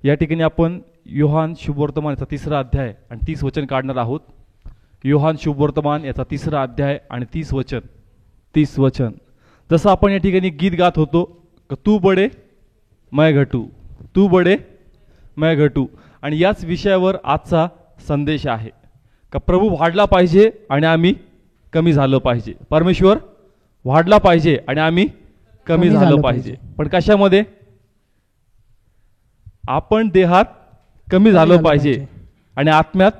या ठिकाणी आपण योहान शुभवर्तमान याचा 3रा अध्याय आणि 30 वचन काढणार आहोत। योहान शुभवर्तमान याचा 3रा अध्याय आणि 30 वचन। जसं आपण या ठिकाणी गीत गात होतो की तू बडे मैं घटू, तू बडे मैं घटू, आणि याच विषयावर आजचा संदेश आहे का प्रभू वाढला पाहिजे आणि आम्ही कमी झालं पाहिजे। परमेश्वर वाढला पाहिजे आणि आम्ही कमी झालं पाहिजे। पण कशामध्ये? आपण देहात कमी झालं पाहिजे आणि आत्म्यात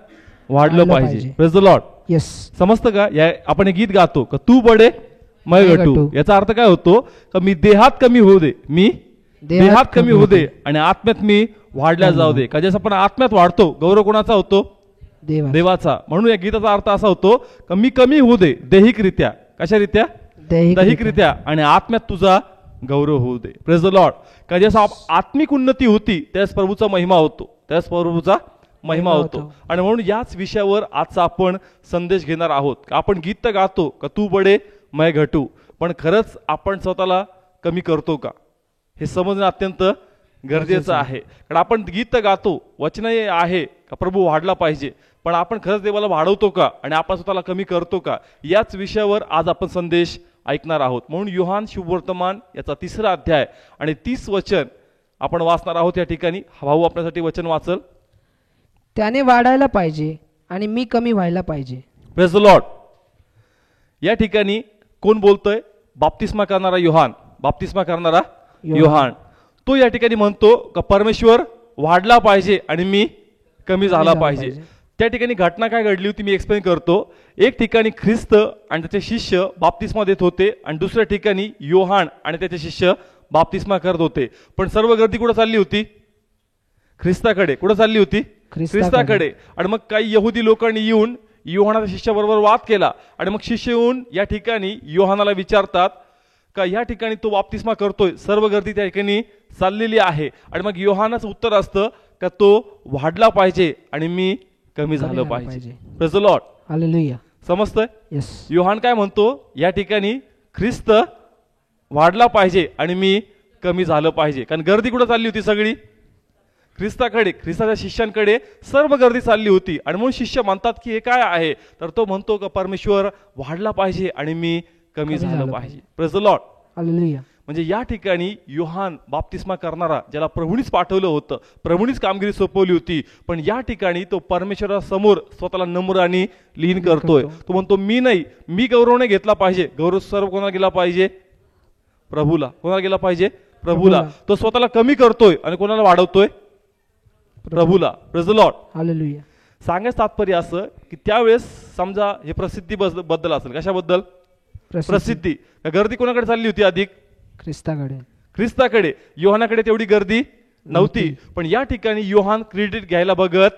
वाढलं पाहिजे। Praise the Lord. यस, समजतं का? या आपण गीत गातो का तू बडे मैं घटू, याचा अर्थ काय होतो का मी देहात कमी होऊ दे, मी देहात कमी होऊ दे आणि आत्म्यात मी वाढल्या जाऊ दे। का जसं आपण आत्म्यात वाढतो गौरव कोणाचा होतो? देवाचा। म्हणून या गीताचा अर्थ असा होतो का मी कमी होऊ दे दैहिकरित्या, कशारित्या? दैहिकरित्या, आणि आत्म्यात तुझा गौरव होऊ दे। Praise the Lord. का जसं आत्मिक उन्नती होती त्याच प्रभूचा महिमा होतो, त्याच प्रभूचा महिमा होतो। आणि म्हणून याच विषयावर आजचा आपण संदेश घेणार आहोत। आपण गीत तर गातो का तू बडे मैं घटू, पण खरंच आपण स्वतःला कमी करतो का हे समजणं अत्यंत गरजेचं आहे। कारण आपण गीत तर गातो, वचन आहे का प्रभू वाढला पाहिजे, पण आपण खरंच देवाला वाढवतो का आणि आपण स्वतःला कमी करतो का, याच विषयावर आज आपण संदेश ऐकणार आहोत। म्हणून योहान शुभवर्तमान याचा 3रा अध्याय आणि 30 वचन आपण वाचणार आहोत। या ठिकाणी भाऊ आपल्यासाठी वचन वाचल। त्याने वाढायला पाहिजे आणि मी कमी व्हायला पाहिजे। Praise the Lord. या ठिकाणी कोण बोलतोय? बाप्तिस्मा करणारा योहान, बाप्तिस्मा करणारा योहान। तो या ठिकाणी म्हणतो का परमेश्वर वाढला पाहिजे आणि मी कमी झाला पाहिजे। त्या ठिकाणी घटना काय घडली होती मी एक्सप्लेन करतो। एक ठिकाणी ख्रिस्त आणि त्याचे शिष्य बाप्तिस्मा देत होते आणि दुसऱ्या ठिकाणी योहान आणि त्याचे शिष्य बाप्तिस्मा करत होते। पण सर्व गर्दी कुठे चालली होती? ख्रिस्ताकडे। कुठे चालली होती? ख्रिस्ताकडे। आणि मग काही यहुदी लोकांनी येऊन योहानाच्या शिष्याबरोबर वाद केला आणि मग शिष्य येऊन या ठिकाणी योहानाला विचारतात का या ठिकाणी तो बाप्तिस्मा करतोय, सर्व गर्दी त्या ठिकाणी चाललेली आहे, आणि मग योहानाचं उत्तर असतं का तो वाढला पाहिजे आणि मी कमी झालं पाहिजे। Praise the Lord. हालेलुया। समजतंय? यस। योहान काय म्हणतो? या ठिकाणी ख्रिस्त वाढला पाहिजे आणि मी कमी झालं पाहिजे। कारण गर्दी कुठे चालली होती? सगळी ख्रिस्ताकडे, ख्रिस्ताच्या शिष्यांकडे सर्व गर्दी चालली होती। आणि म्हणून शिष्य म्हणतात की हे काय आहे? तर तो म्हणतो का परमेश्वर वाढला पाहिजे आणि मी कमी झालं पाहिजे। Praise the Lord. हालेलुया। म्हणजे या ठिकाणी योहान बाप्तिस्मा करणारा, ज्याला प्रभूनीच पाठवलं होतं, प्रभूनीच कामगिरी सोपवली होती, पण या ठिकाणी तो परमेश्वरासमोर स्वतःला नम्र आणि लीन करतोय। तो म्हणतो मी नाही, मी गौरव नाही घेतला पाहिजे, गौरव सर्व कोणाला गेला पाहिजे? प्रभूला। कोणाला गेला पाहिजे? प्रभूला। तो स्वतःला कमी करतोय आणि कोणाला वाढवतोय? प्रभूला। Praise the Lord. हालेलुया। सांगायचं तात्पर्य असं की त्यावेळेस समजा हे प्रसिद्धी बद्दल असेल। कशाबद्दल? प्रसिद्धी। गर्दी कोणाकडे चालली होती? अधिक ख्रिस्ताकडे। ख्रिस्ताकडे। योहानाकडे तेवढी गर्दी नव्हती। पण या ठिकाणी योहान क्रेडिट घ्यायला बघत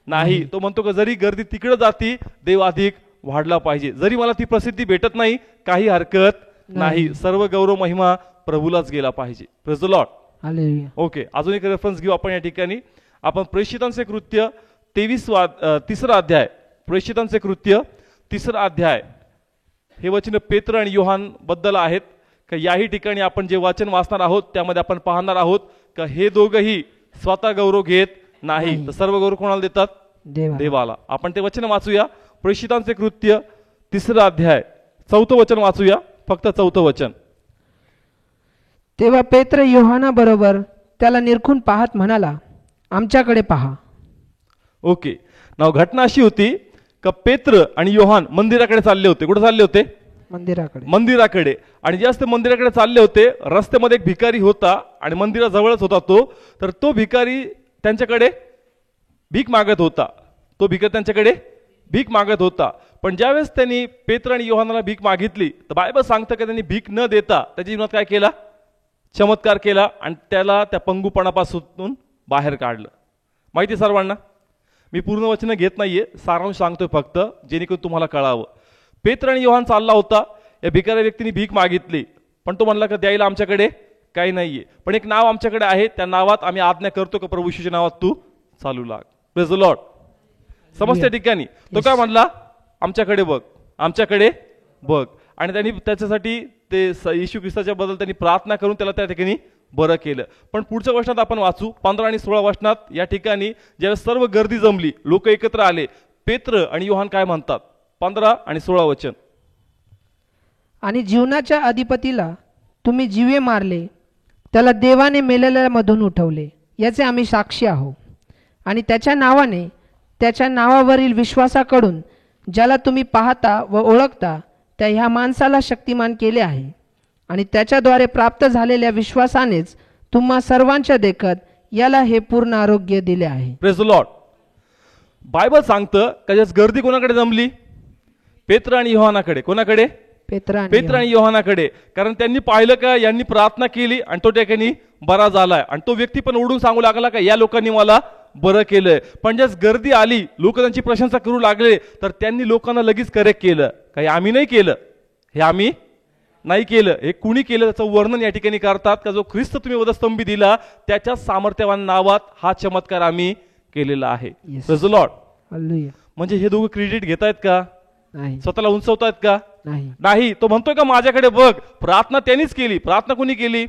नाही। तो म्हणतो का जरी गर्दी तिकडे जाती, देव अधिक वाढला पाहिजे, जरी मला ती प्रसिद्धी भेटत नाही काही हरकत नाही, सर्व गौरव महिमा प्रभूलाच गेला पाहिजे। Praise the Lord. Hallelujah. Okay, अजून एक रेफरन्स घेऊ आपण। या ठिकाणी आपण प्रेषितांचे कृत्य 3रा अध्याय, प्रेषितांचे कृत्य 3रा अध्याय, हे वचन पेत्र आणि योहान बद्दल आहेत। का याही ठिकाणी आपण जे वचन वाचणार आहोत त्यामध्ये आपण पाहणार आहोत का हे दोघंही स्वतः गौरव घेत नाही, तर सर्व गौरव कोणाला देतात? देवाला। आपण ते वचन वाचूया। प्रेषितांचे कृत्य 3रा अध्याय 4थं वचन वाचूया, फक्त 4थं वचन। तेव्हा पेत्र योहाना बरोबर त्याला निरखून पाहत म्हणाला, आमच्याकडे पहा। ओके, नाव घटना अशी होती का पेत्र आणि योहान मंदिराकडे चालले होते। कुठे चालले होते? मंदिराकडे। आणि जास्त मंदिराकडे चालले होते, रस्त्यामध्ये एक भिकारी होता आणि मंदिराजवळच होता तो, तर तो भिकारी त्यांच्याकडे भीक मागत होता। तो भिकारी त्यांच्याकडे भीक मागत होता। पण ज्यावेळेस त्यांनी पेत्र आणि योहानाला भीक मागितली तर बायबल सांगतं की त्यांनी भीक न देता त्याच्या जीवनात काय केला? चमत्कार केला आणि त्याला त्या पंगुपणापासून बाहेर काढलं। माहिती सर्वांना? मी पूर्ण वचन घेत नाहीये, सारांश सांगतोय फक्त जेणेकरून तुम्हाला कळावं। पेत्र आणि योहान चालला होता, या भिकारी व्यक्तीने भीक मागितली, पण तो म्हणला का द्यायला आमच्याकडे काही नाहीये, पण एक नाव आमच्याकडे आहे, त्या नावात आम्ही आज्ञा करतो का प्रभू येशूच्या नावात तू चालू लाग। Praise the Lord. समजत्या ठिकाणी तो काय म्हणला? आमच्याकडे बघ, आमच्याकडे बघ। आणि त्यांनी त्याच्यासाठी ते येशू ख्रिस्ताच्या बद्दल त्यांनी प्रार्थना करून त्याला त्या ठिकाणी बरं केलं. पण पुढच्या वचनात आपण वाचू 15 आणि 16 वचनात. या ठिकाणी ज्यावेळेस सर्व गर्दी जमली, लोक एकत्र आले, पेत्र आणि योहान काय म्हणतात? 15 आणि 16 वचन. आणि जीवनाच्या अधिपतीला तुम्ही जीवे मारले, त्याला देवाने मेलेल्यामधून उठवले, याचे आम्ही साक्षी आहोत. आणि त्याच्या नावाने, त्याच्या नावावरील विश्वासाकडून ज्याला तुम्ही पाहता व ओळखता, त्या ह्या माणसाला शक्तिमान केले आहे. आणि त्याच्याद्वारे प्राप्त झालेल्या विश्वासानेच तुम्हा सर्वांच्या देखत याला हे पूर्ण आरोग्य दिले आहे. Praise the Lord. बायबल सांगतं का ज्यास गर्दी कोणाकडे जमली? पेत्र आणि योहानाकडे. कोणाकडे? पेत्र आणि योहानाकडे. कारण त्यांनी पाहिलं का यांनी प्रार्थना केली आणि तो ठिकाणी बरा झालाय. आणि तो व्यक्ती पण ओढून सांगू लागला का या लोकांनी मला बरं केलंय. पण ज्यास गर्दी आली, लोक त्यांची प्रशंसा करू लागले, तर त्यांनी लोकांना लगेच करेक्ट केलं. काही आम्ही नाही केलं, हे आम्ही नाही केलं, हे कुणी केलं त्याचं वर्णन या ठिकाणी करतात का जो ख्रिस्त तुम्ही वधस्तंभी दिला त्याच्या सामर्थ्यवान नावात हा चमत्कार आम्ही केलेला आहे. Praise the Lord. म्हणजे हे दोघं क्रेडिट घेतायत का? नाही. स्वतःला उंचवतायत का? नाही. नाही. तो म्हणतोय का माझ्याकडे बघ, प्रार्थना त्यांनीच केली. प्रार्थना कोणी केली?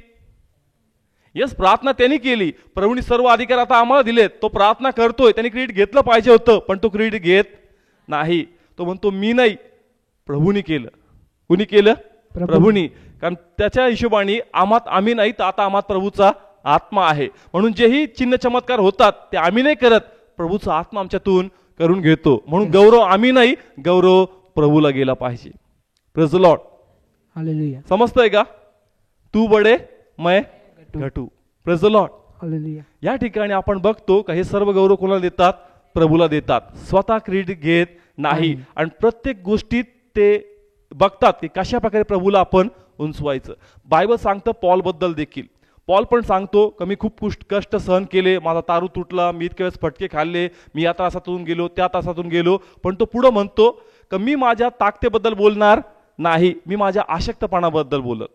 यस, प्रार्थना त्यांनी केली. प्रभूंनी सर्व अधिकार आता आम्हाला दिलेत. तो प्रार्थना करतोय, त्यांनी क्रेडिट घेतलं पाहिजे होतं, पण तो क्रेडिट घेत नाही. तो म्हणतो मी नाही, प्रभूंनी केलं. कुणी केलं? प्रभूंनी. कारण त्याच्या हिशोबाने आम्ही नाही, तर आता आम्हात प्रभूचा आत्मा आहे. म्हणून जेही चिन्ह चमत्कार होतात ते आम्ही नाही करत, प्रभूचा आत्मा आमच्यातून करून घेतो. म्हणून गौरव आम्ही नाही, गौरव प्रभूला गेला पाहिजे. Praise the Lord. हालेलुया. समजतंय का? तू बडे मैं घटू. Praise the Lord. हालेलुया. या ठिकाणी आपण बघतो का हे सर्व गौरव कोणाला देतात? प्रभूला देतात. स्वतः क्रेडिट घेत नाही. आणि प्रत्येक गोष्टीत ते बघतात की कशा प्रकारे प्रभूला आपण उंचवायचं. बायबल सांगतं पॉल बद्दल देखील. पॉल पण सांगतो की मी खूप कष्ट सहन केले, माझा तारू तुटला, मी इतके वेळेस फटके खाल्ले, मी या त्रासातून गेलो, त्या त्रासातून गेलो. पण तो पुढे म्हणतो की मी माझ्या ताकदीबद्दल बोलणार नाही, मी माझ्या अशक्तपणाबद्दल बोलत.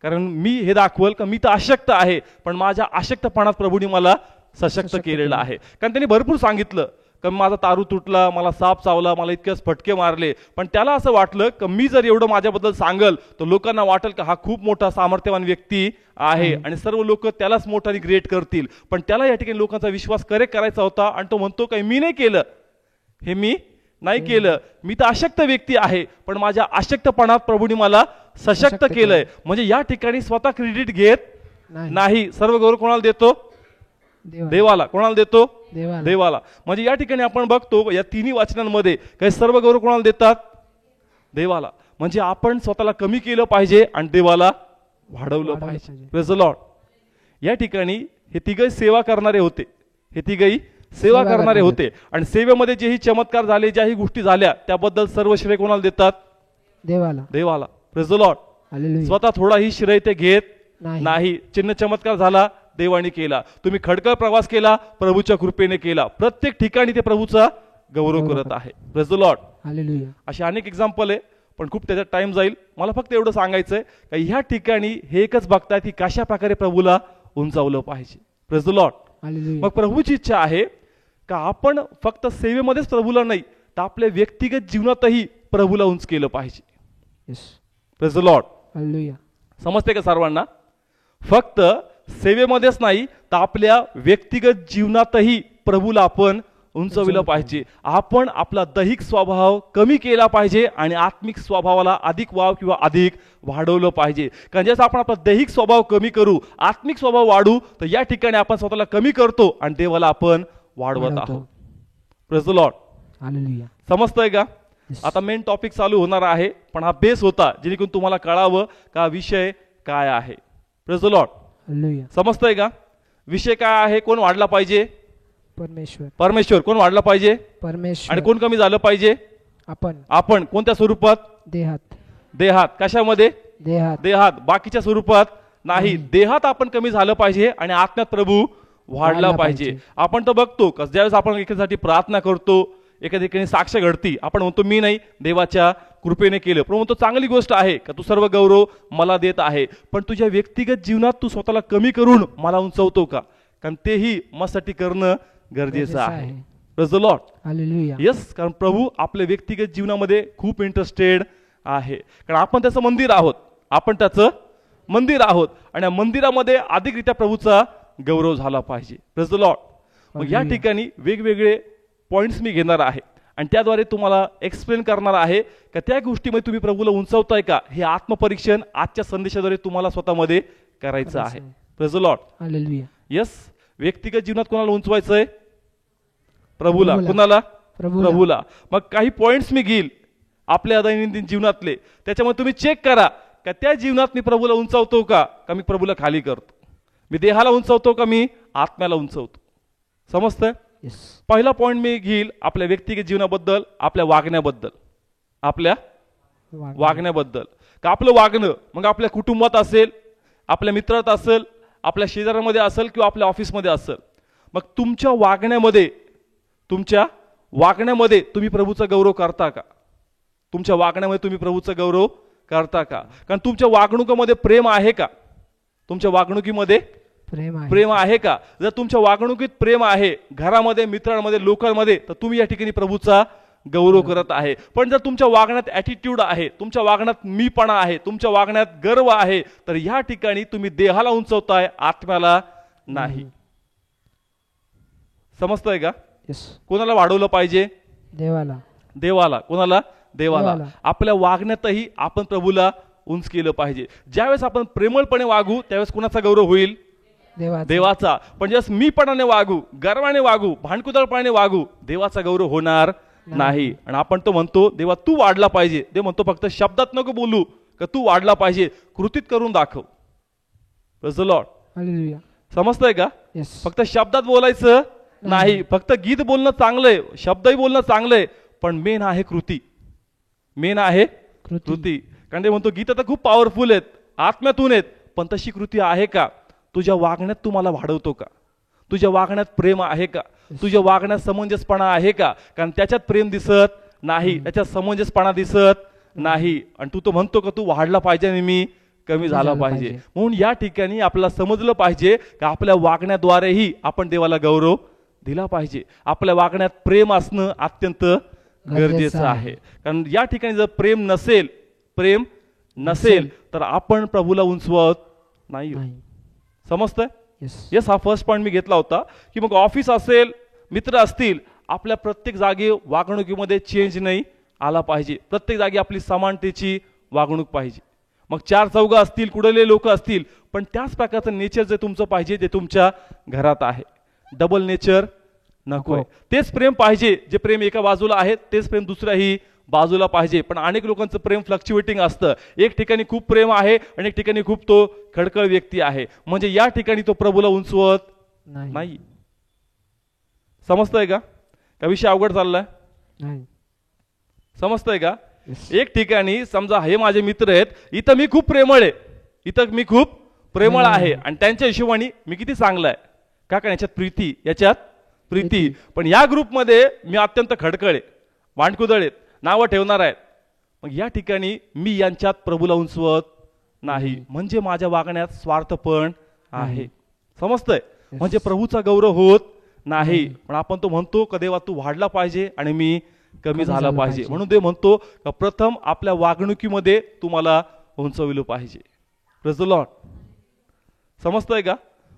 कारण मी हे दाखवल का मी तर अशक्त आहे, पण माझ्या अशक्तपणात प्रभूने मला सशक्त केलेलं आहे. कारण त्यांनी भरपूर सांगितलं की माझा तारू तुटला, मला साप चावला, मला इतकेच फटके मारले. पण त्याला असं वाटलं की मी जर एवढं माझ्याबद्दल सांगल तर लोकांना वाटेल की हा खूप मोठा सामर्थ्यवान व्यक्ती आहे आणि सर्व लोक त्यालाच मोठा ग्रेट करतील. पण त्याला या ठिकाणी लोकांचा विश्वास करेक्ट करायचा होता आणि तो म्हणतो की मी नाही केलं, हे मी नाही केलं, मी तर अशक्त व्यक्ती आहे, पण माझ्या अशक्तपणात प्रभूने मला सशक्त केलंय. म्हणजे या ठिकाणी स्वतः क्रेडिट घेत नाही. सर्व गौरव कोणाला देतो? देवाला. कोणाला देतो? देवाला. म्हणजे या ठिकाणी आपण बघतो या तिन्ही वाचनांमध्ये काही सर्व गौरव कोणाला देतात? देवाला. म्हणजे आपण स्वतःला कमी केलं पाहिजे आणि देवाला वाढवलं पाहिजे. Praise the Lord. या ठिकाणी हे तिघही सेवा करणारे होते. हे तिघही सेवा करणारे होते आणि सेवेमध्ये जेही चमत्कार झाले, ज्याही गोष्टी झाल्या, त्याबद्दल सर्व श्रेय कोणाला देतात? देवाला. देवाला. Praise the Lord. स्वतः थोडाही श्रेय ते घेत नाही. चिन्ह चमत्कार झाला, देवाने केला. तुम्ही खडकर प्रवास केला, प्रभूच्या कृपेने केला. प्रत्येक ठिकाणी ते प्रभूचा गौरव करत आहे. Praise the Lord. हालेलुया. असे अनेक एक्झाम्पल आहे, पण खूप त्याच्यात टाइम जाईल. मला फक्त एवढं सांगायचंय की ह्या ठिकाणी हे एकच बघतायत की कशा प्रकारे प्रभूला उंचावलं पाहिजे. Praise the Lord. मग प्रभूची इच्छा आहे का आपण फक्त सेवेमध्येच प्रभूला नाही, तर आपल्या व्यक्तिगत जीवनातही प्रभूला उंच केलं पाहिजे. Praise the Lord. हालेलुया. समजते का सर्वांना? फक्त सेवेमध्येच नाही, तर आपल्या व्यक्तिगत जीवनातही प्रभूला आपण उंचविलं पाहिजे. आपण आपला दैहिक स्वभाव कमी केला पाहिजे आणि आत्मिक स्वभावाला अधिक वाव किंवा अधिक वाढवलं पाहिजे. कारण जसं आपण आपला दैहिक स्वभाव कमी करू, आत्मिक स्वभाव वाढू, तर या ठिकाणी आपण स्वतःला कमी करतो आणि देवाला आपण वाढवत आहोत. Praise the Lord. हालेलुया. समजतंय का? आता मेन टॉपिक चालू होणार आहे, पण हा बेस होता जेणेकरून तुम्हाला कळावं का विषय काय आहे. Praise the Lord. समजतंय का? विषय काय आहे? कोण वाढला पाहिजे? परमेश्वर. परमेश्वर. कोण वाढला पाहिजे? परमेश्वर. आणि कोण कमी झालं पाहिजे? आपण. आपण कोणत्या स्वरूपात? देहात. देहात. कशामध्ये? देहात. देहात. बाकीच्या स्वरूपात नाही. देहात आपण कमी झालं पाहिजे आणि आत्म्यात प्रभू वाढला पाहिजे. आपण तर बघतो का ज्यावेळेस आपण एखाद्यासाठी प्रार्थना करतो, एखाद्या ठिकाणी साक्ष घडती, आपण म्हणतो मी नाही, देवाच्या कृपेने केलं. पण म्हणतो चांगली गोष्ट आहे का तू सर्व गौरव मला देत आहे, पण तुझ्या व्यक्तिगत जीवनात तू स्वतःला कमी करून मला उंचवतो का? कारण तेही माझ्यासाठी करणं गरजेचं आहे. Praise the Lord. Hallelujah. Yes. कारण प्रभू आपल्या व्यक्तिगत जीवनामध्ये खूप इंटरेस्टेड आहे. कारण आपण त्याचं मंदिर आहोत. आपण त्याचं मंदिर आहोत आणि या मंदिरामध्ये अधिकरित्या प्रभूचा गौरव झाला पाहिजे. Praise the Lord. मग या ठिकाणी वेगवेगळे पॉइंट्स मी घेणार आहे आणि त्याद्वारे तुम्हाला एक्सप्लेन करणार आहे का त्या गोष्टीमध्ये तुम्ही प्रभूला उंचावताय का, हे आत्मपरीक्षण आजच्या संदेशाद्वारे तुम्हाला स्वतःमध्ये करायचं आहे. Praise the Lord. Hallelujah. Yes. व्यक्तिगत जीवनात कोणाला उंचवायचंय? प्रभूला. कुणाला? प्रभूला. मग काही पॉइंट्स मी घेईल आपल्या दैनंदिन जीवनातले, त्याच्यामध्ये तुम्ही चेक करा का त्या जीवनात मी प्रभूला उंचावतो का मी प्रभूला खाली करतो, मी देहाला उंचावतो का मी आत्म्याला उंचावतो. समजतंय? पहिला पॉइंट मी घेईल आपल्या व्यक्तिगत जीवनाबद्दल, आपल्या वागण्याबद्दल. आपल्या वागण्याबद्दल का आपलं वागणं मग आपल्या कुटुंबात असेल, आपल्या मित्रात असेल, आपल्या शेजाऱ्यामध्ये असेल किंवा आपल्या ऑफिसमध्ये असेल, मग तुमच्या वागण्यामध्ये तुम्ही प्रभूचा गौरव करता का? तुमच्या वागण्यामध्ये तुम्ही प्रभूचा गौरव करता का? कारण तुमच्या वागणुकीमध्ये प्रेम आहे का? तुमच्या वागणुकीमध्ये प्रेम आहे का? जर तुमच्या वागणुकीत प्रेम आहे, घरामध्ये, मित्रांमध्ये, लोकांमध्ये, तर तुम्ही या ठिकाणी प्रभूचा गौरव करत आहे. पण जर तुमच्या वागण्यात ॲटिट्यूड आहे, तुमच्या वागण्यात मीपणा आहे, तुमच्या वागण्यात गर्व आहे, तर या ठिकाणी तुम्ही देहाला उंचवताय, आत्म्याला नाही. समजतंय का? कोणाला वाढवलं पाहिजे? देवाला. कोणाला? देवाला. आपल्या वागण्यातही आपण प्रभूला उंच केलं पाहिजे. ज्यावेळेस आपण प्रेमळपणे वागू त्यावेळेस कोणाचा गौरव होईल? देवाचा. पण ज्यावेळेस मीपणाने वागू, गर्वाने वागू, भांडकुदळपणाने वागू, देवाचा गौरव होणार नाही. आणि आपण तो म्हणतो देवा तू वाढला पाहिजे. देव म्हणतो फक्त शब्दात नको बोलू का तू वाढला पाहिजे, कृतीत करून दाखव. Praise the Lord. हालेलुया. समजतंय का? फक्त शब्दात बोलायचं नाही. फक्त गीत बोलणं चांगलंय, शब्दही बोलणं चांगलंय, पण मेन आहे कृती. मेन आहे कृती. कारण ते म्हणतो गीत तर खूप पॉवरफुल आहेत, आत्म्यातून आहेत, पण तशी कृती आहे का? तुझ्या वागण्यात तू मला वाढवतो का? तुझ्या वागण्यात प्रेम आहे का? तुझ्या वागण्यात समंजसपणा आहे का? कारण त्याच्यात प्रेम दिसत नाही, त्याच्यात समंजसपणा दिसत नाही. आणि तू तो म्हणतो का तू वाढला पाहिजे आणि मी कमी झाला पाहिजे. म्हणून या ठिकाणी आपल्याला समजलं पाहिजे की आपल्या वागण्याद्वारेही आपण देवाला गौरव दिला पाहिजे. आपल्या वागण्यात प्रेम असणं अत्यंत गरजेचं आहे. कारण या ठिकाणी जर प्रेम नसेल तर आपण प्रभूला उंचवत नाही. समजतंय? येस. हा फर्स्ट पॉइंट मी घेतला होता की मग ऑफिस असेल, मित्र असतील, आपल्या प्रत्येक जागी वागणुकीमध्ये चेंज नाही आला पाहिजे. प्रत्येक जागी आपली समानतेची वागणूक पाहिजे. मग चार चौघ असतील, कुडले लोक असतील, पण त्याच प्रकारचं नेचर जे तुमचं पाहिजे ते तुमच्या घरात आहे. डबल नेचर नको. तेच प्रेम पाहिजे, जे प्रेम एका बाजूला आहे तेच प्रेम दुसऱ्याही बाजूला पाहिजे. पण अनेक लोकांचं प्रेम फ्लक्च्युएटिंग असतं. एक ठिकाणी खूप प्रेम आहे आणि एक ठिकाणी खूप तो खडखळ व्यक्ती आहे. म्हणजे या ठिकाणी तो प्रभूला उंचवत नाही. समजतंय का? का विषय अवघड चाललाय? समजतंय का? एक ठिकाणी समजा हे माझे मित्र आहेत, इथं मी खूप प्रेमळ आहे आणि त्यांच्या हिशोबाने मी किती चांगला आहे का? कारण याच्यात प्रीती. पण या ग्रुपमध्ये मी अत्यंत खडखळ आहे, वांडकुदळ आहेत, नावं ठेवणार आहेत. मग या ठिकाणी मी यांच्यात प्रभूला उंचवत नाही. म्हणजे माझ्या वागण्यात स्वार्थपण आहे. समजतंय? म्हणजे प्रभूचा गौरव होत नाही. पण आपण तो म्हणतो का देवा तू वाढला पाहिजे आणि मी कमी झाला पाहिजे. म्हणून देव म्हणतो का प्रथम आपल्या वागणुकीमध्ये तुम्हाला उंचविलं पाहिजे. Praise the Lord. समजतंय का?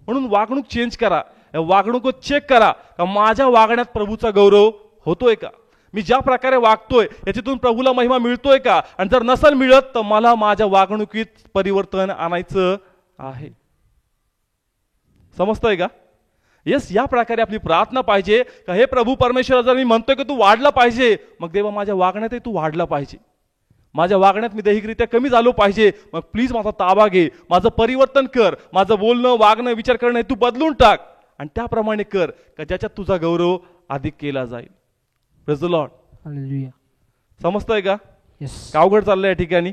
म्हणून वागणूक चेंज करा, वागणूक चेक करा का माझ्या वागण्यात प्रभूचा गौरव होतोय का? मी ज्या प्रकारे वागतोय याच्यातून प्रभूला महिमा मिळतोय का? आणि जर नसेल मिळत तर मला माझ्या वागणुकीत परिवर्तन आणायचं आहे. समजतंय का? येस. या प्रकारे आपली प्रार्थना पाहिजे का हे प्रभू परमेश्वर, जर मी म्हणतोय की तू वाढला पाहिजे, मग देवा माझ्या वागण्यातही तू वाढला पाहिजे. माझ्या वागण्यात मी दैहिकरित्या कमी झालो पाहिजे, मग प्लीज माझा ताबा घे, माझं परिवर्तन कर, माझं बोलणं, वागणं, विचार करणं हे तू बदलून टाक आणि त्याप्रमाणे कर का ज्याच्यात तुझा गौरव अधिक केला जाईल. Praise the Lord. हालेलुया. समजतंय का? का अवघड चाललंय या ठिकाणी?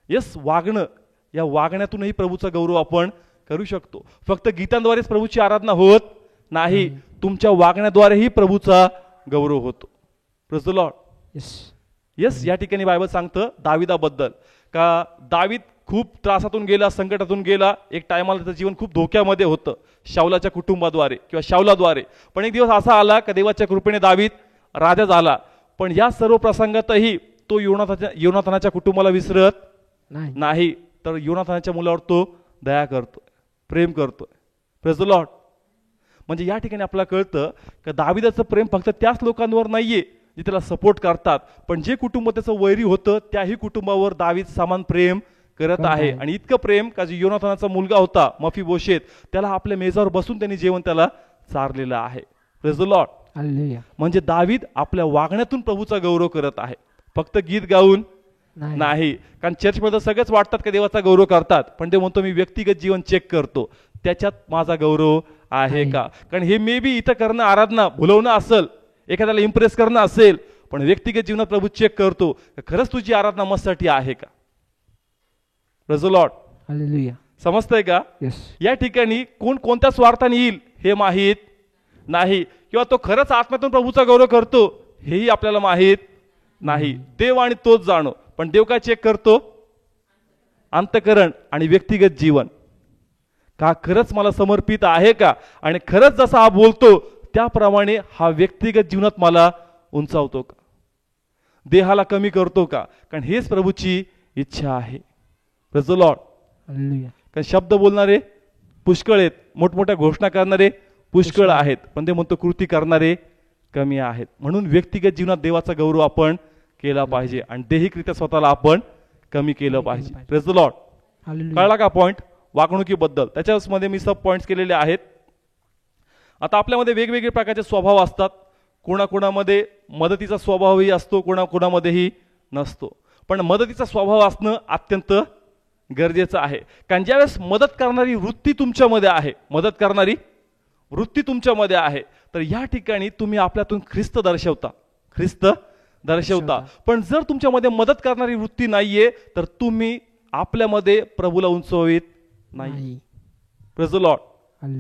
येस. वागणं, या वागण्यातूनही प्रभूचा गौरव आपण करू शकतो. फक्त गीतांद्वारेच प्रभूची आराधना होत नाही, तुमच्या वागण्याद्वारेही प्रभूचा गौरव होतो. Praise the Lord. येस. या ठिकाणी बायबल सांगतं दाविदाबद्दल का दावीद खूप त्रासातून गेला, संकटातून गेला. एक टायमाला त्याचं जीवन खूप धोक्यामध्ये होतं शाऊलाच्या कुटुंबाद्वारे किंवा शाऊलाद्वारे. पण एक दिवस असा आला का देवाच्या कृपेने दावीद राजा झाला. पण या सर्व प्रसंगातही तो योनातानाच्या कुटुंबाला विसरत नाही. तर योनाथानाच्या मुलावर तो दया करतोय, प्रेम करतोय. Praise the Lord. म्हणजे या ठिकाणी आपल्याला कळतं की दाविदाचं प्रेम फक्त त्याच लोकांवर नाहीये जे त्याला सपोर्ट करतात, पण जे कुटुंब त्याचं वैरी होतं त्याही कुटुंबावर दावीद समान प्रेम करत आहे. आणि इतकं प्रेम का जो योनाथानाचा मुलगा होता मफीबोशेत, त्याला आपल्या मेजावर बसून त्यांनी जेवण त्याला चारलेलं आहे. Praise the Lord. म्हणजे दावीद आपल्या वागण्यातून प्रभूचा गौरव करत आहे, फक्त गीत गाऊन नाही. कारण चर्चमध्ये सगळेच वाटतात की देवाचा गौरव करतात, पण ते म्हणतो मी व्यक्तिगत जीवन चेक करतो, त्याच्यात माझा गौरव आहे का. कारण हे मे बी इथं करणं आराधना भुलवणं असेल, एखाद्याला इम्प्रेस करणं असेल, पण व्यक्तिगत जीवनात प्रभू चेक करतो खरंच तुझी आराधना मस्साठी आहे का. Praise the Lord. हालेलुया. समजतंय का. या ठिकाणी कोण कोणत्या स्वार्थाने येईल हे माहीत नाही, किंवा तो खरंच आत्म्यातून प्रभूचा गौरव करतो हेही आपल्याला माहीत नाही. देव आणि तोच जाणो. पण देव काय चेक करतो. अंतःकरण आणि व्यक्तिगत जीवन का खरंच मला समर्पित आहे का, आणि खरंच जसा हा बोलतो त्याप्रमाणे हा व्यक्तिगत जीवनात मला उंचावतो का, देहाला कमी करतो का. कारण हेच प्रभूची इच्छा आहे. Praise the Lord. कारण शब्द बोलणारे पुष्कळ आहेत, मोठमोठ्या घोषणा करणारे पुष्कळ आहेत, पण ते म्हणतो कृती करणारे कमी आहेत. म्हणून व्यक्तिगत जीवनात देवाचा गौरव आपण केला पाहिजे आणि दैहिकरित्या स्वतःला आपण कमी केलं पाहिजे. Praise the Lord. कळला का पॉइंट वागणुकीबद्दल. त्याच्यामध्ये मी सब पॉइंट्स केलेले आहेत. आता आपल्यामध्ये वेगवेगळे प्रकारचे स्वभाव असतात. कोणाकोणामध्ये मदतीचा स्वभावही असतो, कोणाकोणामध्येही नसतो. पण मदतीचा स्वभाव असणं अत्यंत गरजेचं आहे. कारण ज्यावेळेस मदत करणारी वृत्ती तुमच्यामध्ये आहे, मदत करणारी वृत्ती तुमच्यामध्ये आहे, तर या ठिकाणी तुम्ही आपल्यातून ख्रिस्त दर्शवता. पण जर तुमच्यामध्ये मदत करणारी वृत्ती नाहीये तर तुम्ही आपल्यामध्ये प्रभूला उंचवीत नाही. Praise the Lord.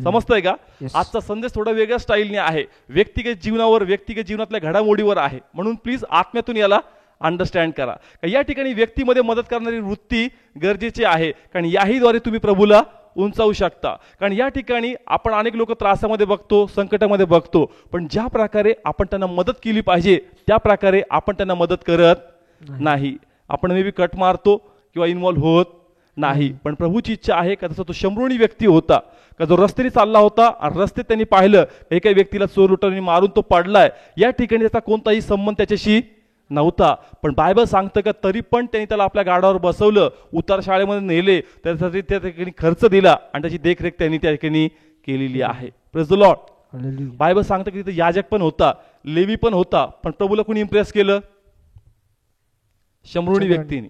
समजतंय का. आजचा संदेश थोडा वेगळ्या स्टाईलने आहे, व्यक्तिगत जीवनावर, व्यक्तिगत जीवनातल्या घडामोडीवर आहे. म्हणून प्लीज आत्म्यातून याला अंडरस्टँड करा. या ठिकाणी व्यक्तीमध्ये मदत करणारी वृत्ती गरजेची आहे, कारण याहीद्वारे तुम्ही प्रभूला उंचावू शकता. कारण या ठिकाणी आपण अनेक लोक त्रासामध्ये बघतो, संकटामध्ये बघतो, पण ज्या प्रकारे आपण त्यांना मदत केली पाहिजे त्या प्रकारे आपण त्यांना मदत करत नाही. आपण मे बी कट मारतो किंवा इन्व्हॉल्व्ह होत नाही. पण प्रभूची इच्छा आहे का तसा तो शंभरुणी व्यक्ती होता का जो रस्त्याने चालला होता आणि रस्त्यात त्यांनी पाहिलं एका व्यक्तीला चोर लुटारांनी मारून तो पडलाय. या ठिकाणी त्याचा कोणताही संबंध त्याच्याशी नव्हता, पण बायबल सांगतं का तरी पण त्यांनी त्याला आपल्या गाडावर बसवलं, उतार शाळेमध्ये नेले, त्यासाठी त्या ठिकाणी खर्च दिला आणि त्याची देखरेख त्यांनी त्या ठिकाणी केलेली आहे. Praise the Lord. बायबल सांगतं की तिथे याजक पण होता, लेवी पण होता, पण प्रभूला कोणी इम्प्रेस केलं. शंभरुणी व्यक्तीने.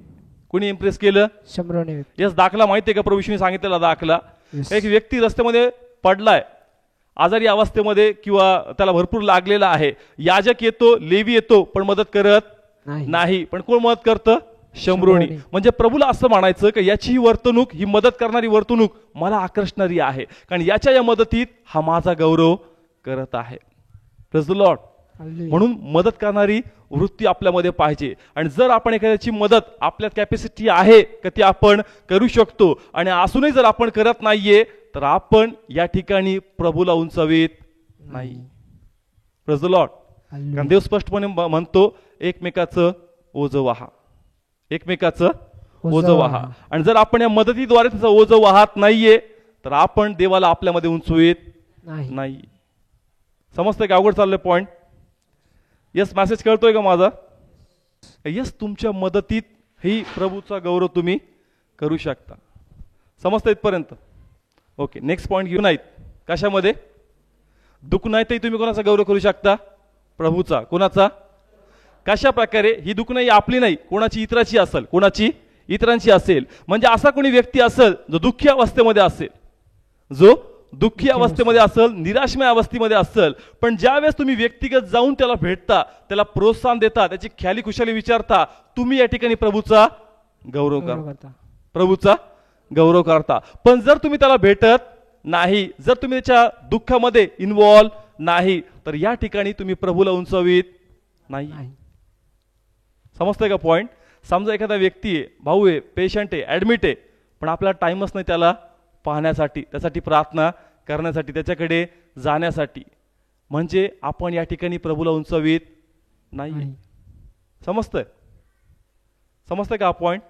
कोणी इम्प्रेस केलं. शंभरुणी व्यक्ती. यस. दाखला माहितीये का प्रभूने सांगितलेला दाखला. एक व्यक्ती रस्त्यामध्ये पडलाय आजारी अवस्थेमध्ये किंवा त्याला भरपूर लागलेला आहे. याजक येतो, लेवी येतो, पण मदत करत नाही. पण कोण मदत करतं. शंभरुणी. म्हणजे प्रभूला असं म्हणायचं की याची ही वर्तणूक, ही मदत करणारी वर्तणूक मला आकर्षणारी आहे, कारण याच्या या मदतीत हा माझा गौरव करत आहे. Praise the Lord. म्हणून मदत करणारी वृत्ती आपल्यामध्ये पाहिजे. आणि जर आपण एखाद्याची मदत आपल्यात कॅपॅसिटी आहे का ती आपण करू शकतो, आणि असूनही जर आपण करत नाहीये तर आपण या ठिकाणी प्रभूला उंचावीत नाही. Praise the Lord. कारण देव स्पष्टपणे म्हणतो एकमेकाचं ओझं वाहा, एकमेकाचं ओझं वाहा. आणि जर आपण या मदतीद्वारे त्याचं ओझं वाहत नाहीये तर आपण देवाला आपल्यामध्ये उंचवीत नाही. समजतंय का. अवघड चाललंय पॉइंट. यस. मेसेज कळतोय का माझा. यस. तुमच्या मदतीत ही प्रभूचा गौरव तुम्ही करू शकता. समजतं इथपर्यंत. ओके. नेक्स्ट पॉइंट घेऊन आहेत. कशामध्ये. दुखण्यातही तुम्ही कोणाचा गौरव करू शकता. प्रभूचा. कोणाचा. कशा प्रकारे. ही दुखणं आपली नाही, कोणाची इतराची असेल, कोणाची इतरांची असेल. म्हणजे असा कोणी व्यक्ती असेल जो दुःखी अवस्थेमध्ये असेल, जो दुःखी अवस्थेमध्ये असेल, निराशमय अवस्थेमध्ये असेल, पण ज्यावेळेस तुम्ही व्यक्तिगत जाऊन त्याला भेटता, त्याला प्रोत्साहन देता, त्याची ख्याली खुशाली विचारता, तुम्ही या ठिकाणी प्रभूचा गौरव करता. प्रभूचा गौरव करता. पण जर तुम्ही त्याला भेटत नाही, जर तुम्ही त्याच्या दुःखामध्ये इन्व्हॉल्व नाही, तर या ठिकाणी तुम्ही प्रभूला उंचवीत नाही. समजतंय का पॉइंट. समजा एखादा व्यक्ती आहे, भाऊ आहे, पेशंट आहे, ऍडमिट आहे, पण आपला टाइमच नाही त्याला पाहण्यासाठी, त्यासाठी प्रार्थना करण्यासाठी, त्याच्याकडे जाण्यासाठी, म्हणजे आपण या ठिकाणी प्रभूला उंचवीत नाही. समजतंय. समजतंय का पॉइंट.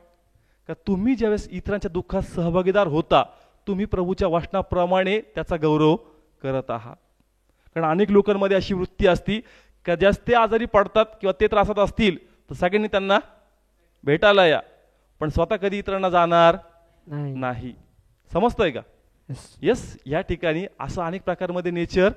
का तुम्ही ज्यावेळेस इतरांच्या दुःखात सहभागीदार होता, तुम्ही प्रभूच्या वचनाप्रमाणे त्याचा गौरव करत आहात. कारण अनेक लोकांमध्ये अशी वृत्ती असती का ज्यास ते आजारी पडतात किंवा ते त्रासात असतील तर सगळ्यांनी त्यांना भेटायला या, पण स्वतः कधी इतरांना जाणार नाही. समजतंय का? यस, या ठिकाणी असं अनेक प्रकारमध्ये नेचर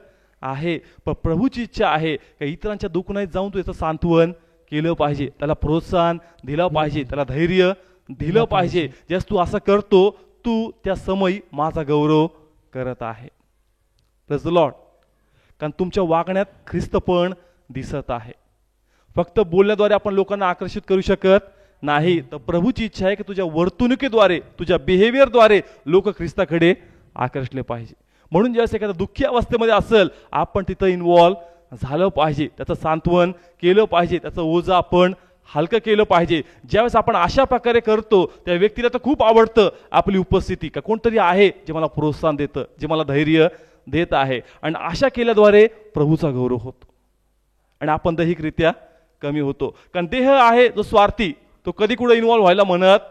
आहे. पण प्रभूची इच्छा आहे का इतरांच्या दुःखात जाऊन तू याचं सांत्वन केलं पाहिजे, त्याला प्रोत्साहन दिलं पाहिजे, त्याला धैर्य दिलं पाहिजे. ज्यास तू असं करतो, तू त्या समयी माझा गौरव करत आहे. Praise the Lord. कारण तुमच्या वागण्यात ख्रिस्तपण दिसत आहे. फक्त बोलण्याद्वारे आपण लोकांना आकर्षित करू शकत नाही, तर प्रभूची इच्छा आहे की तुझ्या वर्तणुकीद्वारे, तुझ्या बिहेवियरद्वारे लोक ख्रिस्ताकडे आकर्षले पाहिजे. म्हणून ज्यावेळेस एखाद्या दुःखी अवस्थेमध्ये असेल, आपण तिथं इन्व्हॉल्व झालं पाहिजे, त्याचं सांत्वन केलं पाहिजे, त्याचं ओझं आपण हलकं केलं पाहिजे. ज्यावेळेस आपण अशा प्रकारे करतो, त्या व्यक्तीला तर खूप आवडतं आपली उपस्थिती, का कोणतरी आहे जे मला प्रोत्साहन देतं, जे मला धैर्य देत आहे. आणि अशा केल्याद्वारे प्रभूचा गौरव होतो आणि आपण दैहिकरित्या कमी होतो. कारण देह आहे जो स्वार्थी, तो कधी कुठे इन्व्हॉल्व व्हायला म्हणत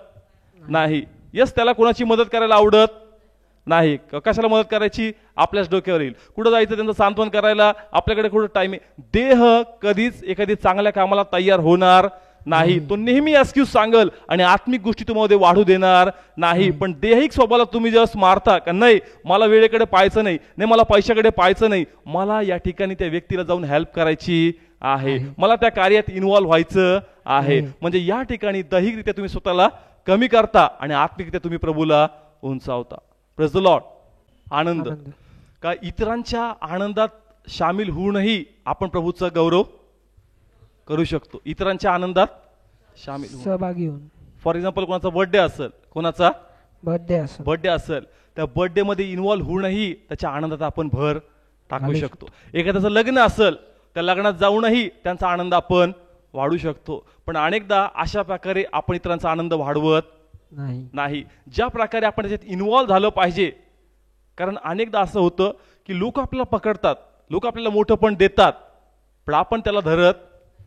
नाही. यस, त्याला कोणाची मदत करायला आवडत नाही. कशाला मदत करायची? आपल्याच डोक्यावर येईल. कुठं जायचं त्यांचं सांत्वन करायला, आपल्याकडे कुठं टाइम आहे. देह कधीच एखादी चांगल्या कामाला तयार होणार नाही. तो नेहमी एक्सक्यूज सांगल आणि आत्मिक गोष्टी तुम्हाला वाढू देणार नाही. पण दैहिक स्वभावाला तुम्ही जस्ट मारता का नाही, मला वेळेकडे पाहायचं नाही, मला पैशाकडे पाहायचं नाही, मला या ठिकाणी त्या व्यक्तीला जाऊन हेल्प करायची आहे, मला त्या कार्यात इन्व्हॉल्व व्हायचं आहे. म्हणजे या ठिकाणी दैहिकरित्या तुम्ही स्वतःला कमी करता आणि आत्मिकरित्या तुम्ही प्रभूला उंचावता. Praise the lord. आनंद. का इतरांच्या आनंदात सामील होऊनही आपण प्रभूचा गौरव करू शकतो. इतरांच्या आनंदात सहभागी होऊन. फॉर एक्झाम्पल, कोणाचा बर्थडे असेल, कोणाचा बर्थडे असेल, त्या बर्थडे मध्ये इन्व्हॉल्व होऊनही त्याच्या आनंदात आपण भर टाकू शकतो. एखाद्याचं लग्न असेल, त्या लग्नात जाऊनही त्यांचा आनंद आपण वाढू शकतो. पण अनेकदा अशा प्रकारे आपण इतरांचा आनंद वाढवत नाही. ज्या प्रकारे आपण त्याच्यात इन्व्हॉल्व झालं पाहिजे. कारण अनेकदा असं होतं की लोक आपल्याला पकडतात, लोक आपल्याला मोठं पण देतात, पण आपण त्याला धरत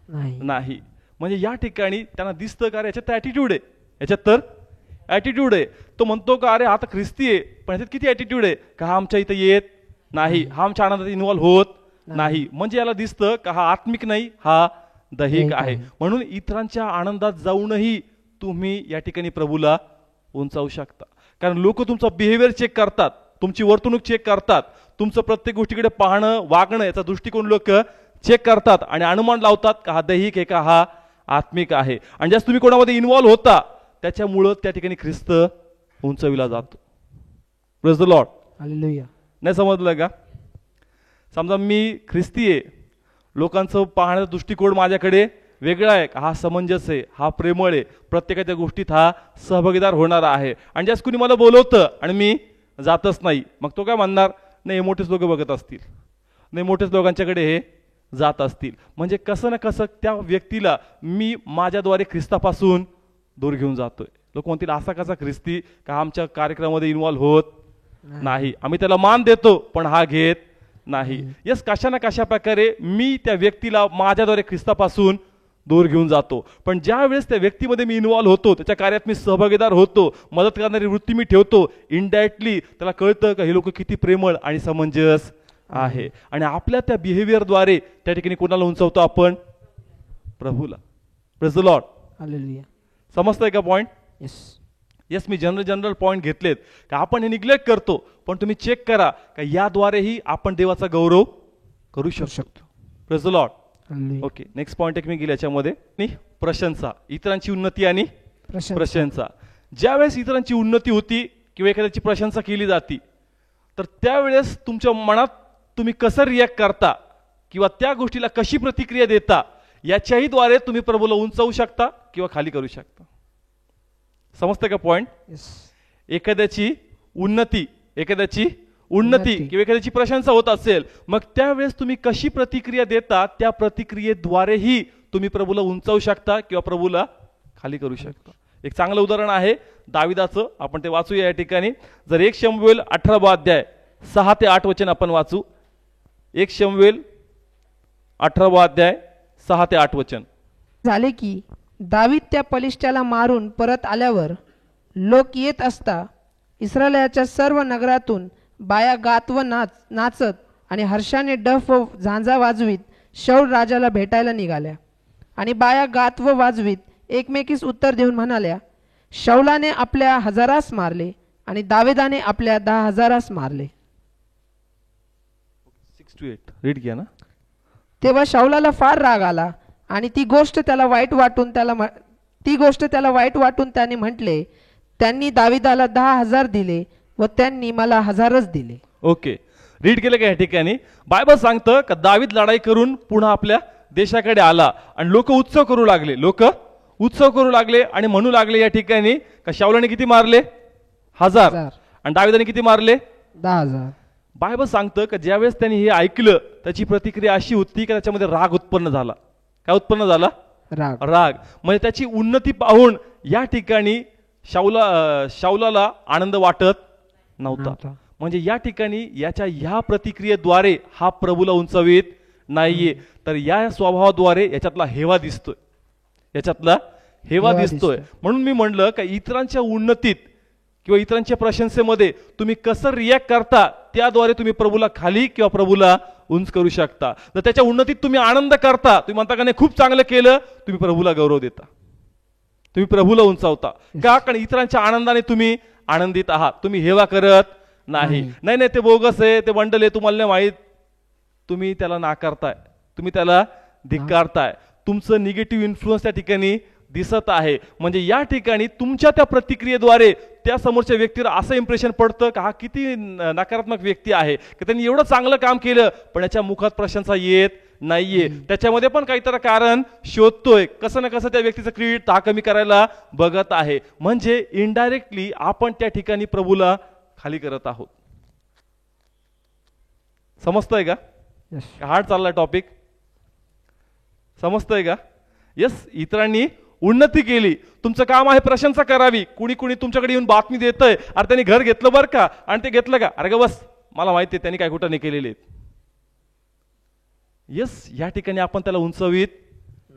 नाही. म्हणजे या ठिकाणी त्यांना दिसतं का अरे याच्यात ॲटिट्यूड आहे, याच्यात तर ॲटिट्यूड आहे. तो म्हणतो का अरे हा तर ख्रिस्ती आहे, पण याच्यात किती ॲटिट्यूड आहे का हा आमच्या इथं येत नाही, हा आमच्या आनंदात इन्व्हॉल्व होत नाही. म्हणजे याला दिसतं का हा आत्मिक नाही, हा दैहिक आहे. म्हणून इतरांच्या आनंदात जाऊनही तुम्ही या ठिकाणी प्रभूला उंचावू शकता. कारण लोक तुमचा बिहेवियर चेक करतात, तुमची वर्तणूक चेक करतात, तुमचं प्रत्येक गोष्टीकडे पाहणं, वागणं याचा दृष्टिकोन लोक चेक करतात आणि अनुमान लावतात का हा दैहिक आहे का हा आत्मिक आहे. आणि ज्यास तुम्ही कोणामध्ये इन्व्हॉल्व होता त्याच्यामुळं त्या ठिकाणी ख्रिस्त उंचविला जातो. Praise the Lord. हालेलुया. नाही समजलं का? समजा मी ख्रिस्ती आहे, लोकांचं पाहण्याचा दृष्टिकोन माझ्याकडे वेगळा आहे, हा समंजस आहे, हा प्रेमळ आहे, प्रत्येकाच्या गोष्टीत हा सहभागीदार होणारा आहे. आणि ज्यास कुणी मला बोलवतं आणि मी जातच नाही, मग तो काय म्हणणार, नाही मोठेच लोक बघत असतील, नाही मोठेच लोकांच्याकडे हे जात असतील. म्हणजे कसं ना कसं त्या व्यक्तीला मी माझ्याद्वारे ख्रिस्तापासून दूर घेऊन जातोय. लोक म्हणतील असा कसा ख्रिस्ती का आमच्या कार्यक्रमामध्ये इन्व्हॉल्व होत नाही, आम्ही त्याला मान देतो पण हा घेत नाही. यस, कशा ना कशा प्रकारे मी त्या व्यक्तीला माझ्याद्वारे ख्रिस्तापासून दूर घेऊन जातो. पण ज्या वेळेस त्या व्यक्तीमध्ये मी इन्व्हॉल्व होतो, त्याच्या कार्यात मी सहभागीदार होतो, मदत करणारी वृत्ती मी ठेवतो, इनडायरेक्टली त्याला कळतं का हे लोक किती प्रेमळ आणि समंजस आहे. आणि आपल्या त्या बिहेवियरद्वारे त्या ठिकाणी कोणाला उंचवतो आपण? प्रभूला. Praise the Lord. हालेलुया. समजतंय का पॉइंट? येस, मी जनरल पॉइंट घेतलेत का आपण हे निग्लेक्ट करतो, पण तुम्ही चेक करा का याद्वारेही आपण देवाचा गौरव करू शकतो. Praise the Lord. Okay, next point एक मी गेले याच्यामध्ये प्रशंसा, इतरांची उन्नती आणि प्रशंसा. ज्यावेळेस इतरांची उन्नती होती किंवा एखाद्याची प्रशंसा केली जाती, तर त्यावेळेस तुमच्या मनात तुम्ही कसं रिॲक्ट करता किंवा त्या गोष्टीला कशी प्रतिक्रिया देता, याच्याही द्वारे तुम्ही प्रभूला उंचावू शकता किंवा खाली करू शकता. समजतं का पॉइंट? एखाद्याची उन्नती किंवा एखाद्याची प्रशंसा होत असेल, मग त्यावेळेस तुम्ही कशी प्रतिक्रिया देता, त्या प्रतिक्रियेद्वारेही तुम्ही प्रभूला उंचावू शकता किंवा प्रभूला खाली करू शकता. एक चांगलं उदाहरण आहे दाविदाचं, आपण ते वाचूया या ठिकाणी. जर 1 शमूएल 18 अध्याय 6 ते 8 वचन आपण वाचू. 1 शमूएल 18 अध्याय 6 ते 8 वचन. झाले की दावीद त्या पलिष्ठाला मारून परत आल्यावर लोक येत असता इस्रायलाच्या सर्व नगरातून बाया गात व नाचत आणि हर्षाने डफ व झांजा वाजवीत शौल राजाला भेटायला निघाल्या. आणि बाया गात व वाजवीत एकमेकीस उत्तर देऊन म्हणाल्या, शौलाने आपल्या 1000 मारले आणि दाविदाने आपल्या 10,000 मारले. 6 to 8 रीड किया ना. तेव्हा शौलाला फार राग आला आणि ती गोष्ट त्याला वाईट वाटून त्याने म्हटले, त्यांनी दाविदाला 10,000 दिले व त्यांनी मला 1000च दिले. ओके, रीड केलं का या ठिकाणी? बायबल सांगतं का दावीद लढाई करून पुन्हा आपल्या देशाकडे आला आणि लोक उत्सव करू लागले आणि म्हणू लागले या ठिकाणी का शाऊलाने किती मारले? 1000 आणि दाविदाने किती मारले? 10,000. बायबल सांगतं का ज्यावेळेस त्यांनी हे ऐकलं त्याची प्रतिक्रिया अशी होती की त्याच्यामध्ये राग उत्पन्न झाला. काय उत्पन्न झाला? राग. म्हणजे त्याची उन्नती पाहून या ठिकाणी शाऊलाला आनंद वाटत नव्हता. म्हणजे या ठिकाणी याच्या ह्या प्रतिक्रियेद्वारे हा प्रभूला उंचवीत नाहीये, तर या स्वभावाद्वारे याच्यातला हेवा दिसतोय. म्हणून मी म्हणलं का इतरांच्या उन्नतीत किंवा इतरांच्या प्रशंसेमध्ये तुम्ही कसं रिॲक्ट करता त्याद्वारे तुम्ही प्रभूला खाली किंवा प्रभूला उंच करू शकता. तर त्याच्या उन्नतीत तुम्ही आनंद करता, तुम्ही म्हणता का नाही खूप चांगलं केलं, तुम्ही प्रभूला गौरव देता, तुम्ही प्रभूला उंचावता का? कारण इतरांच्या आनंदाने तुम्ही आनंदित आहात, तुम्ही हेवा करत नाही. नाही ते बोगस आहे, ते बंडल आहे, तुम्हाला नाही माहीत, तुम्ही त्याला नाकारताय, तुम्ही त्याला धिक्कारताय. तुमचं निगेटिव्ह इन्फ्लुअन्स त्या ठिकाणी दिसत आहे. म्हणजे या ठिकाणी तुमच्या त्या प्रतिक्रियेद्वारे त्या समोरच्या व्यक्तीला असं इम्प्रेशन पडतं का हा किती नकारात्मक व्यक्ती आहे, की त्यांनी एवढं चांगलं काम केलं पण याच्या मुखात प्रशंसा येत नाहीये, त्याच्यामध्ये पण काहीतरी कारण शोधतोय, कसं ना कसं त्या व्यक्तीचं क्रेडिट हा कमी करायला बघत आहे. म्हणजे इनडायरेक्टली आपण त्या ठिकाणी प्रभूला खाली करत आहोत. समजतंय का? हार्ड चाललाय टॉपिक, समजतंय का? यस. इतरांनी उन्नती केली, तुमचं काम आहे प्रशंसा करावी. कुणी तुमच्याकडे येऊन बातमी देतंय, अरे त्यांनी घर घेतलं बरं का, आणि ते घेतलं का, अरे ग बस मला माहिती आहे त्यांनी काय कुठं नाही केलेले. यस, या ठिकाणी आपण त्याला उंचवीत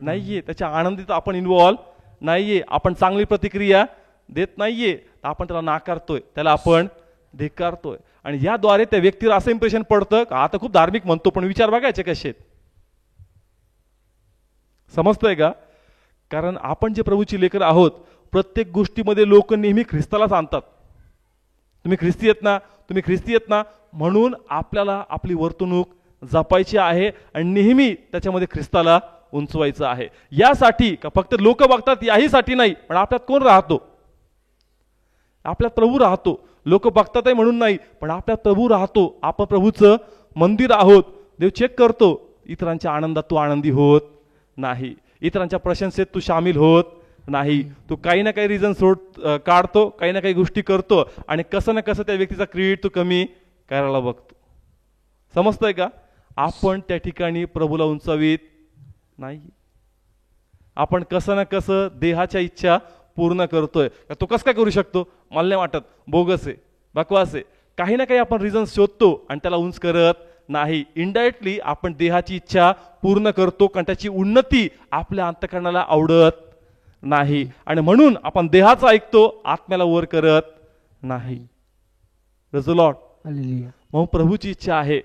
नाहीये, त्याच्या आनंदीत आपण इन्व्हॉल्व नाहीये, आपण चांगली प्रतिक्रिया देत नाहीये, आपण त्याला नाकारतोय, त्याला आपण धिक्कारतोय. आणि याद्वारे त्या व्यक्तीला असं इम्प्रेशन पडतं का आता खूप धार्मिक म्हणतो पण विचार बघायचे कसे. समजतंय का? कारण आपण जे प्रभूची लेकरं आहोत, प्रत्येक गोष्टीमध्ये लोक नेहमी ख्रिस्तालाच आणतात. तुम्ही ख्रिस्ती आहेत ना, म्हणून आपल्याला आपली वर्तणूक जपायची आहे आणि नेहमी त्याच्यामध्ये ख्रिस्ताला उंचवायचं आहे. यासाठी का फक्त लोक बघतात याहीसाठी नाही, पण आपल्यात कोण राहतो? आपल्यात प्रभू राहतो. लोक बघतात आहे म्हणून नाही, पण आपल्यात प्रभू राहतो. आपण प्रभूचं मंदिर आहोत. देव चेक करतो, इतरांच्या आनंदात तू आनंदी होत नाही, इतरांच्या प्रशंसेत तू सामील होत नाही, तू काही ना काही रिझन काढतो, काही ना काही गोष्टी करतो आणि कसं ना कसं त्या व्यक्तीचा क्रेडिट तू कमी करायला बघतो. समजतंय का? आपण त्या ठिकाणी प्रभूला उंचावीत नाही. आपण कसं ना कसं देहाच्या इच्छा पूर्ण करतोय. तो कसं काय करू शकतो? मला नाही वाटत, बोगस आहे, बकवास आहे, काही ना काही आपण रिझन शोधतो आणि त्याला उंच करत नाही. इनडायरेक्टली आपण देहाची इच्छा पूर्ण करतो कारण त्याची उन्नती आपल्या अंतःकरणाला आवडत नाही आणि म्हणून आपण देहाचं ऐकतो, आत्म्याला वर करत नाही. Praise the Lord. मग प्रभूची इच्छा आहे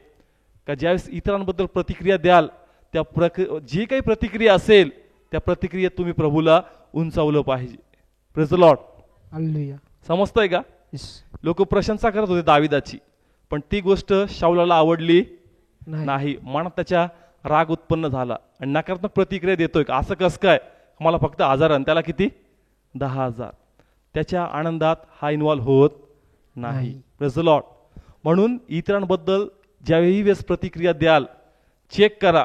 का ज्यावेळेस इतरांबद्दल प्रतिक्रिया द्याल, त्या जी काही प्रतिक्रिया असेल त्या प्रतिक्रियेत तुम्ही प्रभूला उंचावलं पाहिजे. Praise the Lord. हालेलुया. समजतंय का? लोक प्रशंसा करत होते दाविदाची, पण ती गोष्ट शाऊलाला आवडली नाही. मनात त्याच्या राग उत्पन्न झाला आणि नकारात्मक प्रतिक्रिया देतोय का असं कस काय, मला फक्त 1000 आणि त्याला किती 10,000. त्याच्या आनंदात हा इन्व्हॉल्व होत नाही. Praise the Lord. म्हणून इतरांबद्दल ज्यावेळी वेळेस प्रतिक्रिया द्याल, चेक करा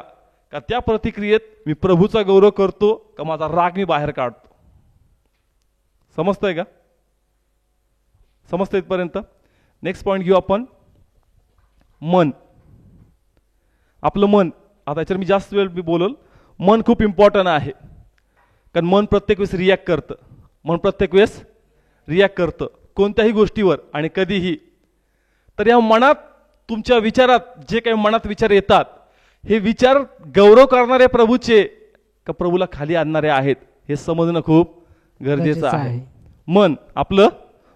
का त्या प्रतिक्रियेत मी प्रभूचा गौरव करतो का माझा राग मी बाहेर काढतो. समजतंय का? समजतं इथपर्यंत? नेक्स्ट पॉइंट घेऊ आपण. मन. आपलं मन, आता याच्यावर मी जास्त वेळ बोलल. मन खूप इम्पॉर्टंट आहे कारण मन प्रत्येक वेळेस रिॲक्ट करतं कोणत्याही गोष्टीवर आणि कधीही. तर या मनात, तुमच्या विचारात जे काही मनात विचार येतात, हे विचार गौरव करणारे प्रभूचे का प्रभूला खाली आणणारे आहेत, हे समजणं खूप गरजेचं आहे. मन, आपलं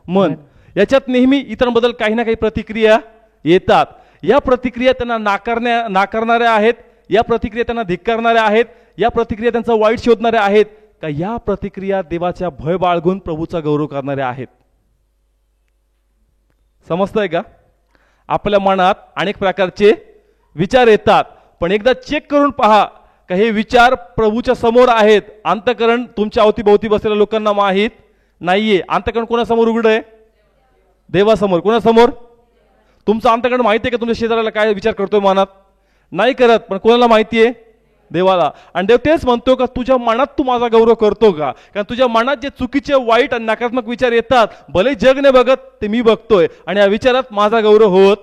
मन. याच्यात नेहमी इतरांबद्दल काही ना काही प्रतिक्रिया येतात. या प्रतिक्रिया त्यांना नाकारणाऱ्या आहेत, या प्रतिक्रिया त्यांना धिक्कारणाऱ्या आहेत, या प्रतिक्रिया त्यांचा वाईट शोधणाऱ्या आहेत का या प्रतिक्रिया देवाच्या भय बाळगून प्रभूचा गौरव करणाऱ्या आहेत. समजतंय का? आपल्या मनात अनेक प्रकारचे विचार येतात, पण एकदा चेक करून पहा का हे विचार प्रभूच्या समोर आहेत. अंतःकरण तुमच्या अवतीभोवती बसलेल्या लोकांना माहीत नाहीये. अंतःकरण कोणासमोर उघड आहे? देवासमोर. कोणासमोर? तुमचं अंतःकरण माहिती आहे का तुमच्या शेजाऱ्याला काय विचार करतोय मनात? नाही करत, पण कोणाला माहितीये? देवाला. आणि देव तेच म्हणतो का तुझ्या मनात तू माझा गौरव करतो का? कारण तुझ्या मनात जे चुकीचे, वाईट आणि नकारात्मक विचार येतात, भले जग नाही बघत, ते मी बघतोय, आणि या विचारात माझा गौरव होत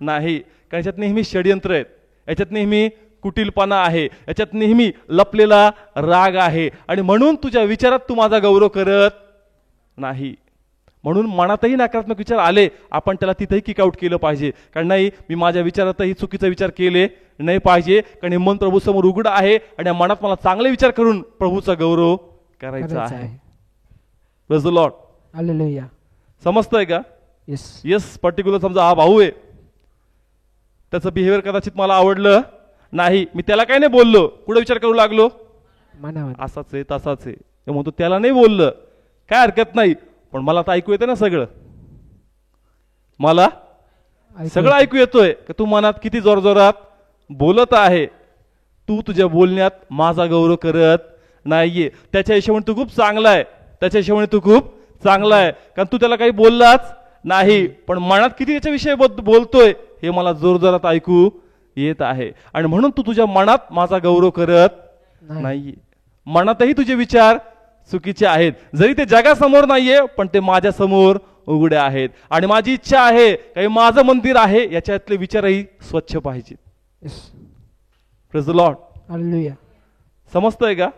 नाही. कारण याच्यात नेहमी षडयंत्र आहेत, याच्यात नेहमी कुटिलपणा आहे, याच्यात नेहमी लपलेला राग आहे, आणि म्हणून तुझ्या विचारात तू माझा गौरव करत नाही. म्हणून मनातही नकारात्मक विचार आले, आपण त्याला तिथेही किक आउट केलं पाहिजे. कारण नाही, मी माझ्या विचारातही चुकीचे विचार केले नाही पाहिजे, कारण हे मन प्रभू समोर उघड आहे आणि या मनात मला चांगले विचार करून प्रभूचा गौरव करायचा आहे. Praise the Lord. हालेलुया. समजतंय का? येस. येस. पर्टिक्युलर समजा हा भाऊ आहे, त्याचं बिहेवियर कदाचित मला आवडलं नाही, मी त्याला काय नाही बोललो, कुठे विचार करू लागलो? मनावर. असाच आहे, तसाच आहे. ते म्हणतो त्याला नाही बोललं, काय हरकत नाही, पण मला तर ऐकू येतं ना सगळं. मला सगळं ऐकू येतोय की तू मनात किती जोरजोरात बोलत आहे. तू तुझ्या बोलण्यात माझा गौरव करत नाहीये. त्याच्या हिशोबाने तू खूप चांगला आहे, त्याच्या हिशोबाने तू खूप चांगला आहे, कारण तू त्याला काही बोललाच नाही, पण मनात किती त्याच्याविषयी बोलतोय हे मला जोरजोरात ऐकू येत आहे. आणि म्हणून तू तुझ्या मनात माझा गौरव करत नाहीये. मनातही तुझे विचार चुकीचे आहेत, जरी ते जगासमोर नाहीये, पण ते माझ्या समोर उघडे आहेत. आणि माझी इच्छा आहे काही माझं मंदिर आहे याच्यातले विचारही स्वच्छ पाहिजेत. Praise the Lord. हालेलुया. समजतंय का?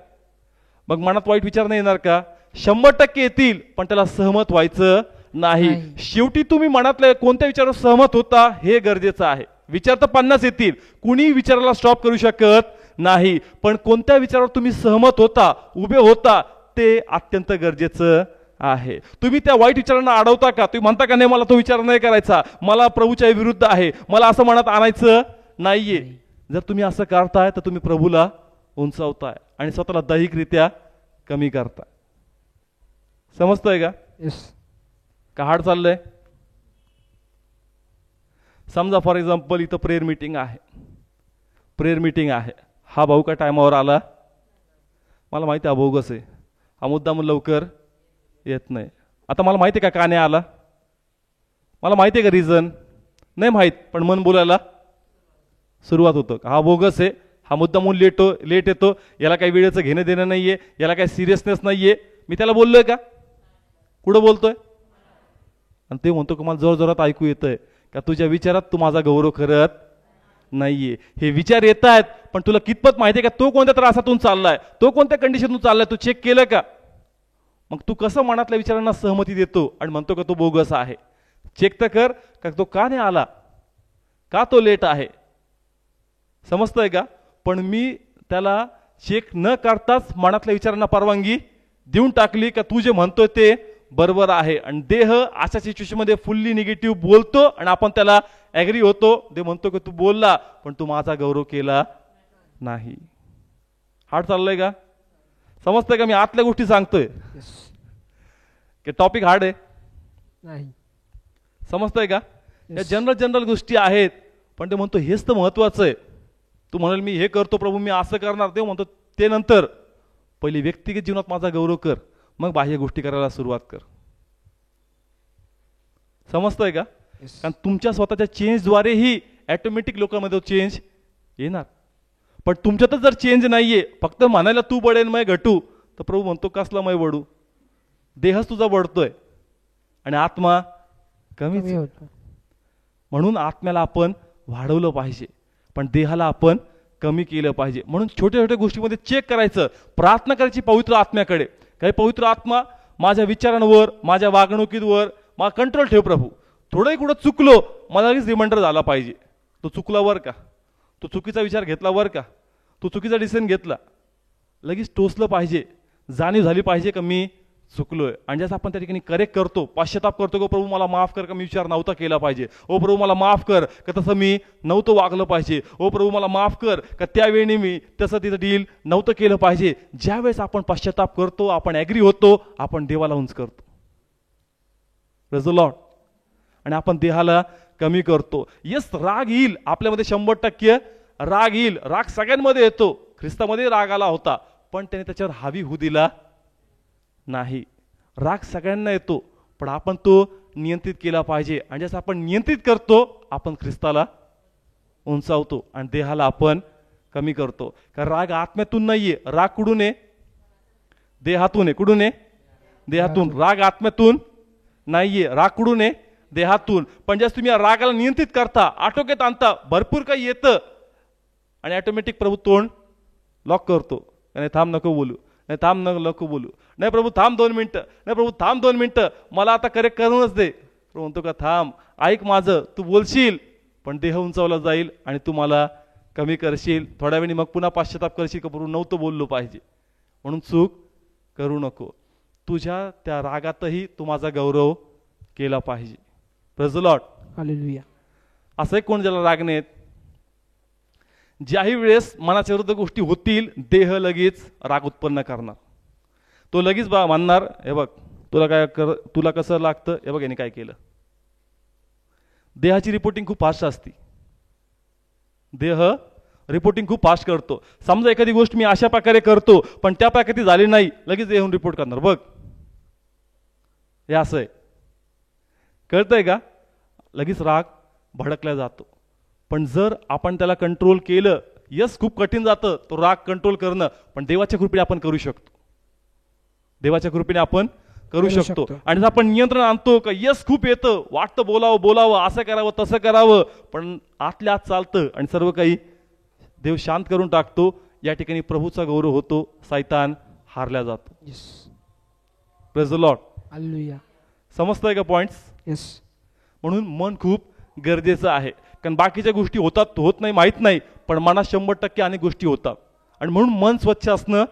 मग मनात वाईट विचार नाही येणार का? 100% येतील, पण त्याला सहमत व्हायचं नाही. शेवटी तुम्ही मनातल्या कोणत्या विचारावर सहमत होता हे गरजेचं आहे. विचार तर 50 येतील, कुणी विचाराला स्टॉप करू शकत नाही, पण कोणत्या विचारावर तुम्ही सहमत होता, उभे होता, ते अत्यंत गरजेचं आहे. तुम्ही त्या वाईट विचारांना अडवता का? तुम्ही म्हणता का नाही मला तो विचार नाही करायचा, मला प्रभूच्या विरुद्ध आहे, मला असं मनात आणायचं नाहीये. जर तुम्ही असं करताय तर तुम्ही प्रभूला उंचावताय आणि स्वतःला दैहिकरित्या कमी करताय. समजतंय का? का हार्ड चाललंय? समजा फॉर एक्झाम्पल इथं प्रेयर मीटिंग आहे, प्रेयर मीटिंग आहे. हा भाऊ का टायमावर आला? मला माहिती आहे हा भाऊ कसं आहे, हा मुद्दाम लवकर येत नाही. आता मला माहिती आहे का नाही आला? मला माहिती आहे का रिझन? नाही माहीत, पण मन बोलायला सुरुवात होतं. हा बोगस आहे, हा मुद्दामून लेट येतो, याला काही वेळेचं घेणं देणं नाहीये, याला काही सिरियसनेस नाहीये. मी त्याला बोललोय का? कुठं बोलतोय? आणि ते म्हणतो की मला जोरजोरात ऐकू येतंय का तुझ्या विचारात तू माझा गौरव करत नाहीये. हे विचार येत आहेत, पण तुला कितपत माहिती आहे का तो कोणत्या त्रासातून चाललाय, तो कोणत्या कंडिशनतून चाललाय, तू चेक केलं का? मग तू कसं मनातल्या विचारांना सहमती देतो आणि म्हणतो का तो बोगस आहे? चेक तर कर का तो का नाही आला, का तो लेट आहे. समजतंय का? पण मी त्याला चेक न करताच मनातल्या विचारांना परवानगी देऊन टाकली का तू जे म्हणतोय ते बरोबर आहे. आणि देह अशा सिच्युएशन मध्ये फुल्ली निगेटिव्ह बोलतो आणि आपण त्याला ऍग्री होतो. ते म्हणतो की तू बोलला पण तू माझा गौरव केला नाही. हार्ड चाललंय का? समजतंय का? मी आतल्या गोष्टी सांगतोय की टॉपिक हार्ड आहे नाही. समजतंय का? या जनरल गोष्टी आहेत, पण ते म्हणतो हेच तर महत्वाचं आहे. तू म्हणाल मी हे करतो प्रभू, मी असं करणार, ते म्हणतो ते नंतर, पहिली व्यक्तिगत जीवनात माझा गौरव कर, मग बाह्य गोष्टी करायला सुरुवात कर. समजतंय का? कारण तुमच्या स्वतःच्या चेंजद्वारे ही ऑटोमॅटिक लोकांमध्ये चेंज येणार. पण तुमच्यातच जर चेंज नाहीये, फक्त म्हणायला तू बडेल मै घटू, तर प्रभू म्हणतो कसला मै बडू, देहच तुझा बढतोय आणि आत्मा कमीच. म्हणून आत्म्याला आपण वाढवलं पाहिजे, पण देहाला आपण कमी केलं पाहिजे. म्हणून छोट्या छोट्या गोष्टीमध्ये चेक करायचं, प्रार्थना करायची पवित्र आत्म्याकडे. काही पवित्र आत्मा माझ्या विचारांवर, माझ्या वागणुकीवर मला कंट्रोल ठेव प्रभू. थोडंही कुठं चुकलो मला लगेच रिमाइंडर झाला पाहिजे, तो चुकला वर का, तो चुकीचा विचार घेतला वर का, तो चुकीचा डिसिजन घेतला, लगेच टोचलं पाहिजे, जाणीव झाली पाहिजे का मी चुकलोय, आणि जसं आपण त्या ठिकाणी करेक्ट करतो, पश्चाताप करतो की प्रभू मला माफ कर, का मी विचार नव्हता केला पाहिजे, ओ प्रभू मला माफ कर का तसं मी नव्हतं वागलं पाहिजे, ओ प्रभू मला माफ कर का त्यावेळी मी तसं तिथं डील नव्हतं केलं पाहिजे. ज्यावेळेस आपण पश्चाताप करतो, आपण ॲग्री होतो, आपण देवाला उंच करतो. Praise the Lord. आणि आपण देहाला कमी करतो. येस, राग येईल आपल्यामध्ये, 100% राग येईल. राग सगळ्यांमध्ये येतो. ख्रिस्तामध्ये राग आला होता, पण त्याने त्याच्यावर हावी होऊ दिला नाही. राग सगळ्यांना येतो, पण आपण तो नियंत्रित केला पाहिजे. आणि जसं आपण नियंत्रित करतो, आपण ख्रिस्ताला उंचावतो आणि देहाला आपण कमी करतो. कारण राग आत्म्यातून नाहीये. राग कुठून आहे? देहातून आहे. कुठून आहे? देहातून. राग आत्म्यातून नाहीये. राग कुठून आहे? देहातून. पण जसं तुम्ही या रागाला नियंत्रित करता, आटोक्यात आणता, भरपूर काही येतं आणि ऑटोमॅटिक प्रभू तोंड लॉक करतो. नाही थांब, नको बोलू, नाही थांब, नको बोलू, नाही प्रभू थांब 2 मिनिटं, नाही प्रभू थांब 2 मिनिटं, मला आता करेक्ट करूनच दे. प्रभू म्हणतो का थांब, ऐक माझं, तू बोलशील पण देह उंचावला जाईल आणि तू मला कमी करशील. थोड्या वेळी मग पुन्हा पश्चाताप करशील का प्रभू नव्हतं बोललो पाहिजे, म्हणून चूक करू नको. तुझ्या त्या रागातही तू माझा गौरव केला पाहिजे. Praise the Lord. हालेलुया. असं एक कोण ज्याला राग नाहीत? ज्याही वेळेस मनाच्या विरुद्ध गोष्टी होतील, देह लगेच राग उत्पन्न करणार. तो लगेच म्हणणार, हे बघ तुला कसं लागतं, हे बघ याने काय केलं. देहाची रिपोर्टिंग खूप फास्ट असते. देह रिपोर्टिंग खूप फास्ट करतो. समजा एखादी गोष्ट मी अशा प्रकारे करतो पण त्या प्रकारे ती झाली नाही, लगेच देहून रिपोर्ट करणार, बघ हे असं आहे. कळतंय का? लगेच राग भडकला जातो. पण जर आपण त्याला कंट्रोल केलं, यस खूप कठीण जातं तो राग कंट्रोल करणं, पण देवाच्या कृपेने आपण करू शकतो. देवाच्या कृपेने आपण करू शकतो. आणि जर आपण नियंत्रण आणतो का यस खूप येतं, वाटतं बोलावं, असं करावं तसं करावं, पण आतल्या आत चालतं आणि सर्व काही देव शांत करून टाकतो. या ठिकाणी प्रभूचा गौरव होतो, सैतान हारला जातो. Praise the Lord. हालेलुया. समजतंय का पॉइंट्स? येस. म्हणून मन खूप गरजेचं आहे. कारण बाकीच्या गोष्टी होतात होत नाही माहीत नाही, पण मनात 100% अनेक गोष्टी होतात. आणि म्हणून मन स्वच्छ असणं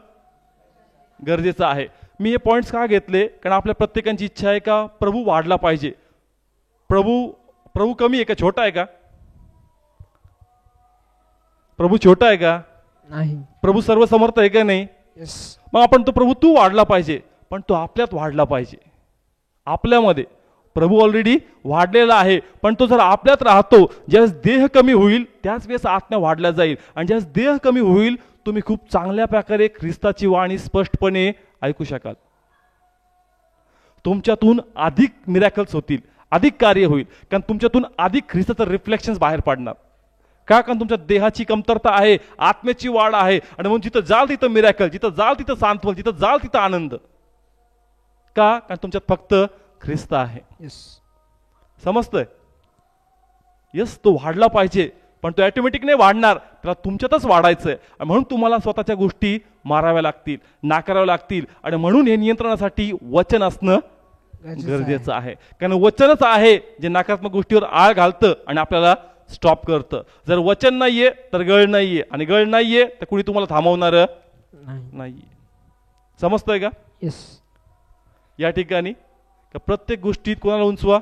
गरजेचं आहे. मी हे पॉइंट्स का घेतले? कारण आपल्या प्रत्येकाची इच्छा आहे का प्रभू वाढला पाहिजे. प्रभू कमी आहे का? छोटा आहे का? प्रभू छोटा आहे का? नाही. प्रभू सर्वसमर्थ आहे का? नाही. येस. मग आपण तो प्रभू तू वाढला पाहिजे, पण तो आपल्यात वाढला पाहिजे. आपल्यामध्ये प्रभू ऑलरेडी वाढलेला आहे, पण तो जर आपल्यात राहतो, ज्यावेळेस देह कमी होईल त्याच वेळेस आत्मा वाढला जाईल. आणि ज्यावेळेस देह कमी होईल, तुम्ही खूप चांगल्या प्रकारे ख्रिस्ताची वाणी स्पष्टपणे ऐकू शकाल. तुमच्यातून अधिक मिरॅकल्स होतील, अधिक कार्य होईल, कारण तुमच्यातून अधिक ख्रिस्ताचं रिफ्लेक्शन बाहेर पडणार. का? कारण तुमच्या देहाची कमतरता आहे, आत्म्याची वाढ आहे. आणि म्हणून जिथं जाल तिथं मिरॅकल, जिथं जाल तिथं सांत्वन, जिथं जाल तिथं आनंद. का? कारण तुमच्यात फक्त ख्रिस्त आहे. येस. समजतंय? यस, तो वाढला पाहिजे, पण तो ऑटोमॅटिक नाही वाढणार, त्याला तुमच्यातच वाढायचंय. म्हणून तुम्हाला स्वतःच्या गोष्टी माराव्या लागतील, नाकाराव्या लागतील. आणि म्हणून हे नियंत्रणासाठी वचन असणं गरजेचं आहे. कारण वचनच आहे जे नकारात्मक गोष्टीवर आळ घालतं आणि आपल्याला स्टॉप करतं. जर वचन नाहीये तर गळ नाहीये, आणि गळ नाहीये तर कुणी तुम्हाला थांबवणार नाहीये. समजतंय का? येस. या ठिकाणी प्रत्येक गोष्टीत कोणाला उंचवा?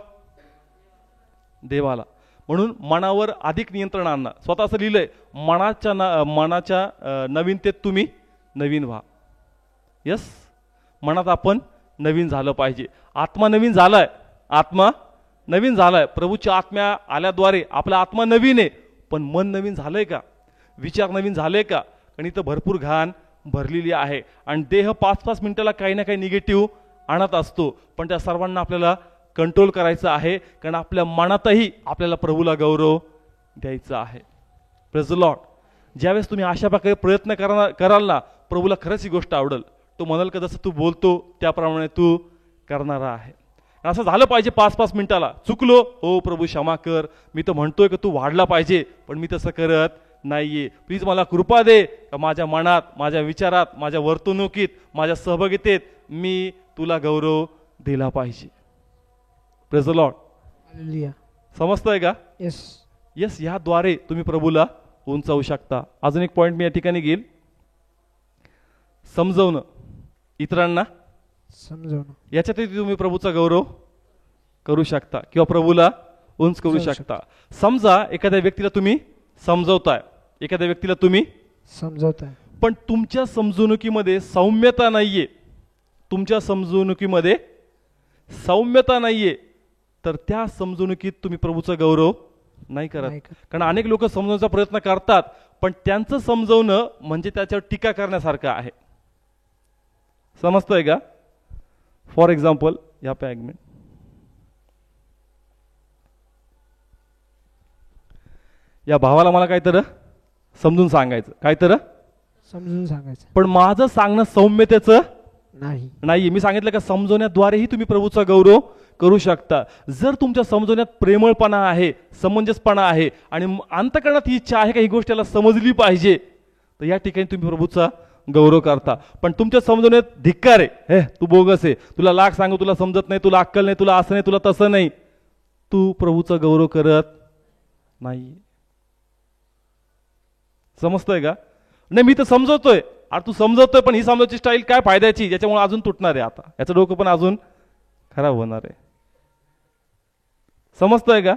देवाला. म्हणून मनावर अधिक नियंत्रण आणा. स्वतः असं लिहिलंय, मनाच्या नवीनतेत तुम्ही नवीन व्हा. यस, मनात आपण नवीन झालं पाहिजे. आत्मा नवीन झालाय, आत्मा नवीन झालाय. प्रभूच्या आत्म्या आल्याद्वारे आपला आत्मा नवीन आहे, पण मन नवीन झालंय का? विचार नवीन झाले का? कारण इथं भरपूर घाण भरलेली आहे. आणि देह 5-5 मिनिटाला काही ना काही निगेटिव्ह आणत असतो, पण त्या सर्वांना आपल्याला कंट्रोल करायचं आहे. कारण आपल्या मनातही आपल्याला प्रभूला गौरव द्यायचा आहे. Praise the Lord. ज्यावेळेस तुम्ही अशा प्रकारे प्रयत्न कराल ना, प्रभूला खरंच ही गोष्ट आवडेल. तो म्हणाल का जसं तू बोलतो त्याप्रमाणे तू करणारा आहे. असं झालं पाहिजे 5-5 मिनिटाला. चुकलो, हो प्रभू क्षमा कर, मी तर म्हणतोय की तू वाढला पाहिजे, पण मी तसं करत नाहीये. प्लीज मला कृपा दे का माझ्या मनात, माझ्या विचारात, माझ्या वर्तणुकीत, माझ्या सहभागितेत मी तुला गौरव दिला पाहिजे. Praise the Lord. हालेलुया. समजतंय का? येस. यस, याद्वारे तुम्ही प्रभूला उंचावू शकता. अजून एक पॉइंट मी या ठिकाणी घेईल. समजवणं, इतरांना समजवणं. याच्यातही तुम्ही प्रभूचा गौरव करू शकता किंवा प्रभूला उंच करू शकता. समजा एखाद्या व्यक्तीला तुम्ही समजवताय, एखाद्या व्यक्तीला तुम्ही समजवताय, पण तुमच्या समजूनुकीमध्ये सौम्यता नाहीये, तुमच्या समजूनुकीमध्ये सौम्यता नाहीये, तर त्या समजूनुकीत तुम्ही प्रभूचा गौरव नाही करत. कारण अनेक लोक समजवण्याचा प्रयत्न करतात, पण त्यांचं समजवणं म्हणजे त्याच्यावर टीका करण्यासारखं आहे. समजतंय का? फॉर एक्झाम्पल, या पे एक मिनिट, या भावाला मला काहीतरी समजून सांगायचं, काहीतरी समजून सांगायचं, पण माझं सांगणं सौम्यतेचं नाही. मी सांगितलं का समजवण्याद्वारेही तुम्ही प्रभूचा गौरव करू शकता. जर तुमच्या समजवण्यात प्रेमळपणा आहे, समंजसपणा आहे आणि अंतःकरणात ही इच्छा आहे का ही गोष्ट याला समजली पाहिजे, तर या ठिकाणी तुम्ही प्रभूचा गौरव करता. पण तुमच्या समजवण्यात धिक्कार आहे, हे तू बोगस आहे, तुला लाख सांगू तुला समजत नाही, तुला अक्कल नाही, तुला असं नाही, तुला तसं नाही, तू प्रभूचा गौरव करत नाही. समजतंय का? नाही मी तर समजवतोय, अरे तू समजवतोय पण ही समजायची स्टाईल काय फायद्याची, याच्यामुळे अजून तुटणार आहे, आता याचं डोकं पण अजून खराब होणार आहे. समजतंय का?